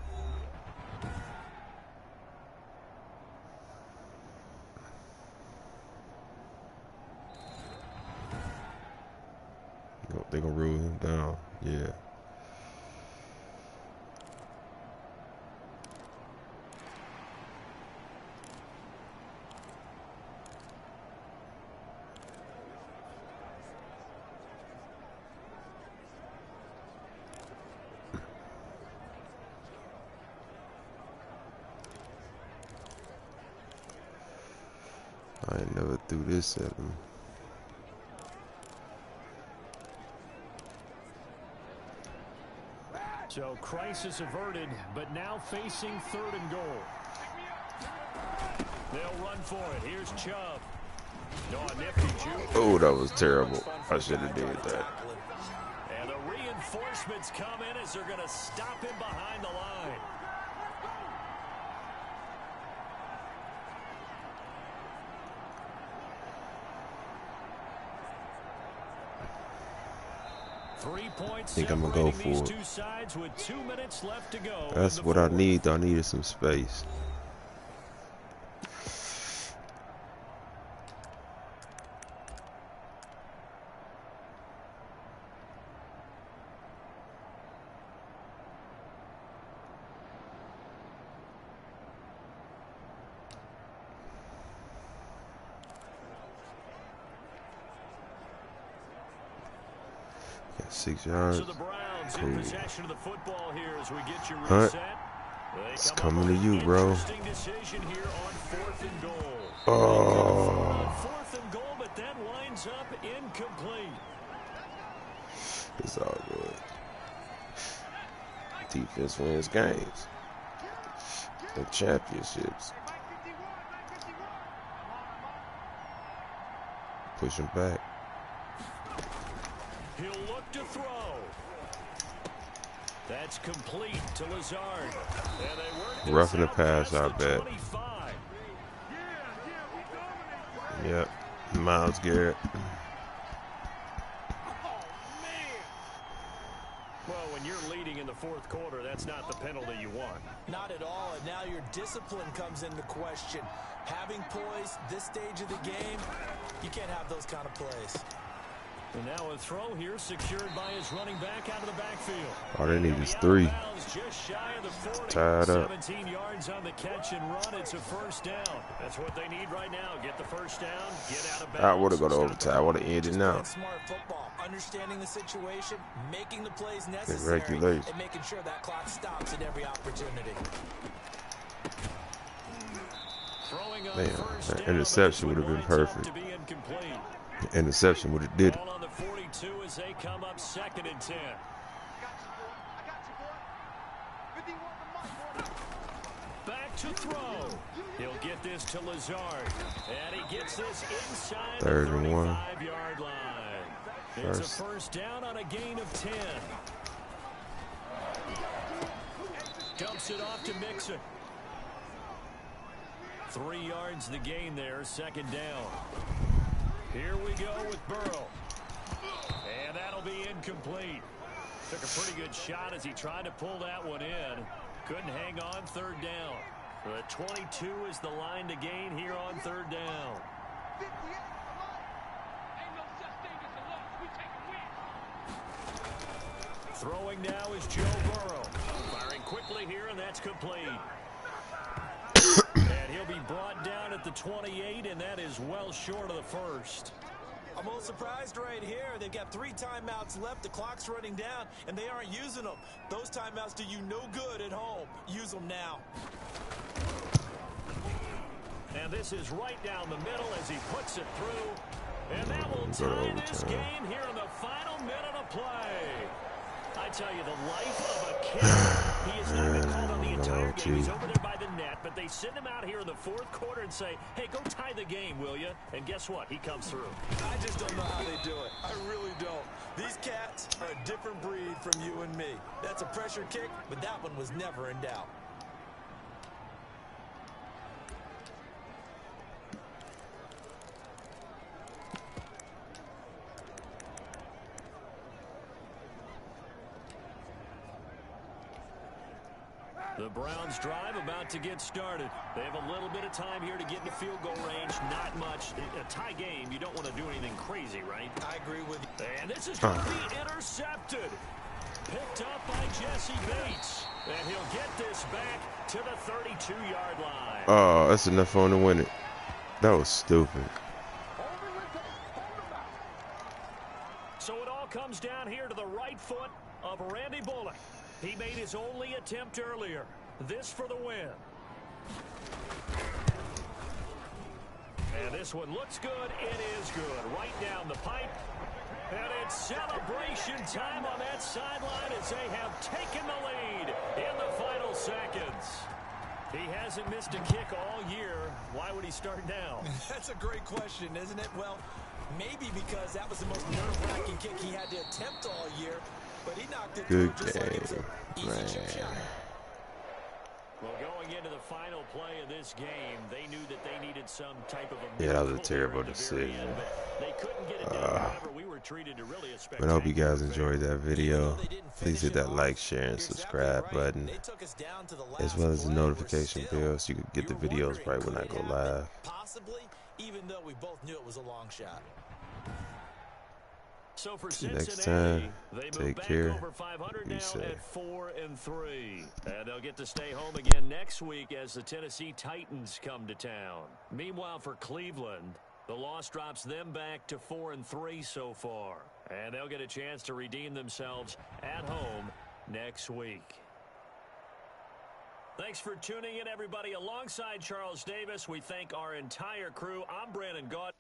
They're going to rule him down. Yeah. I ain't never threw this at him. So crisis averted, but now facing 3rd and goal. They'll run for it. Here's Chubb. No, nifty juke. Oh, that was terrible. I should have did that. And the reinforcements come in as they're going to stop him behind the line. I think I'm going to go for it. Two sides with 2 minutes left to go. That's what I need. I needed some space. Got 6 yards. So the Browns cool. in possession of the football here as we get you reset. It's coming to you, bro. Interesting decision here on 4th and goal. Oh. 4th and goal, but that winds up incomplete. It's all good. Defense wins games and championships. Push him back. He'll look to throw. That's complete to Lazard. And they work Roughing the pass, I bet. 25. Yep. Myles Garrett. Well, when you're leading in the 4th quarter, that's not the penalty you want. Not at all, and now your discipline comes into question. Having poise this stage of the game, you can't have those kind of plays. And now a throw here secured by his running back out of the backfield. All they need is 3. Just shy of the 40. Tied up. 17 yards on the catch and run. It's a first down. That's what they need right now. Get the first down, get out of bounds. I would have gone to overtime. I would have ended now. Smart football, understanding the situation, making the plays necessary, Regulation. and making sure that clock stops at every opportunity. Man, that interception would have been perfect. Interception would have did it. Ball on the 42 as they come up 2nd and 10. Back to throw. He'll get this to Lazard. And he gets this inside 3rd the and 1. 35-yard line. It's a first down on a gain of 10. Dumps it off to Mixon. 3 yards the gain there, 2nd down. Here we go with Burrow. And that'll be incomplete. Took a pretty good shot as he tried to pull that one in. Couldn't hang on, 3rd down. The 22 is the line to gain here on 3rd down. Throwing now is Joe Burrow. Firing quickly here, and that's complete. And he'll be brought down at the 28, and that is well short of the first. I'm a little surprised right here. They've got 3 timeouts left. The clock's running down, and they aren't using them. Those timeouts do you no good at home. Use them now. And this is right down the middle as he puts it through. And that will tie this game here in the final minute of play. I tell you, the life of a kid. He has not been called on the entire game. He's over there by the net, but they send him out here in the 4th quarter and say, hey, go tie the game, will you? And guess what? He comes through. I just don't know how they do it. I really don't. These cats are a different breed from you and me. That's a pressure kick, but that one was never in doubt. The Browns drive about to get started. They have a little bit of time here to get into field goal range. Not much. A tie game, you don't want to do anything crazy, right? I agree with you. And this is going to be intercepted. Picked up by Jesse Bates. And he'll get this back to the 32-yard line. Oh, that's enough on to win it. That was stupid. So it all comes down here to the right foot of Randy Bullock. He made his only attempt earlier. This for the win. And this one looks good. It is good. Right down the pipe. And it's celebration time on that sideline as they have taken the lead in the final seconds. He hasn't missed a kick all year. Why would he start now? That's a great question, isn't it? Well, maybe because that was the most nerve-wracking kick he had to attempt all year. But he knocked it through just like it's an easy chip shot. Well, going into the final play of this game, they knew that they needed some type of a Yeah, that was a terrible decision. They couldn't get it done. However, we were treated to really a But I hope you guys enjoyed that video. Please hit that like, share, and subscribe button, as well as the notification bell so you can get the videos right when I go live. Possibly, even though we both knew it was a long shot. So for Next time, they take back care. over 500 Be now safe. at 4-3. And they'll get to stay home again next week as the Tennessee Titans come to town. Meanwhile, for Cleveland, the loss drops them back to 4-3 so far. And they'll get a chance to redeem themselves at home next week. Thanks for tuning in, everybody. Alongside Charles Davis, we thank our entire crew. I'm Brandon Gaud.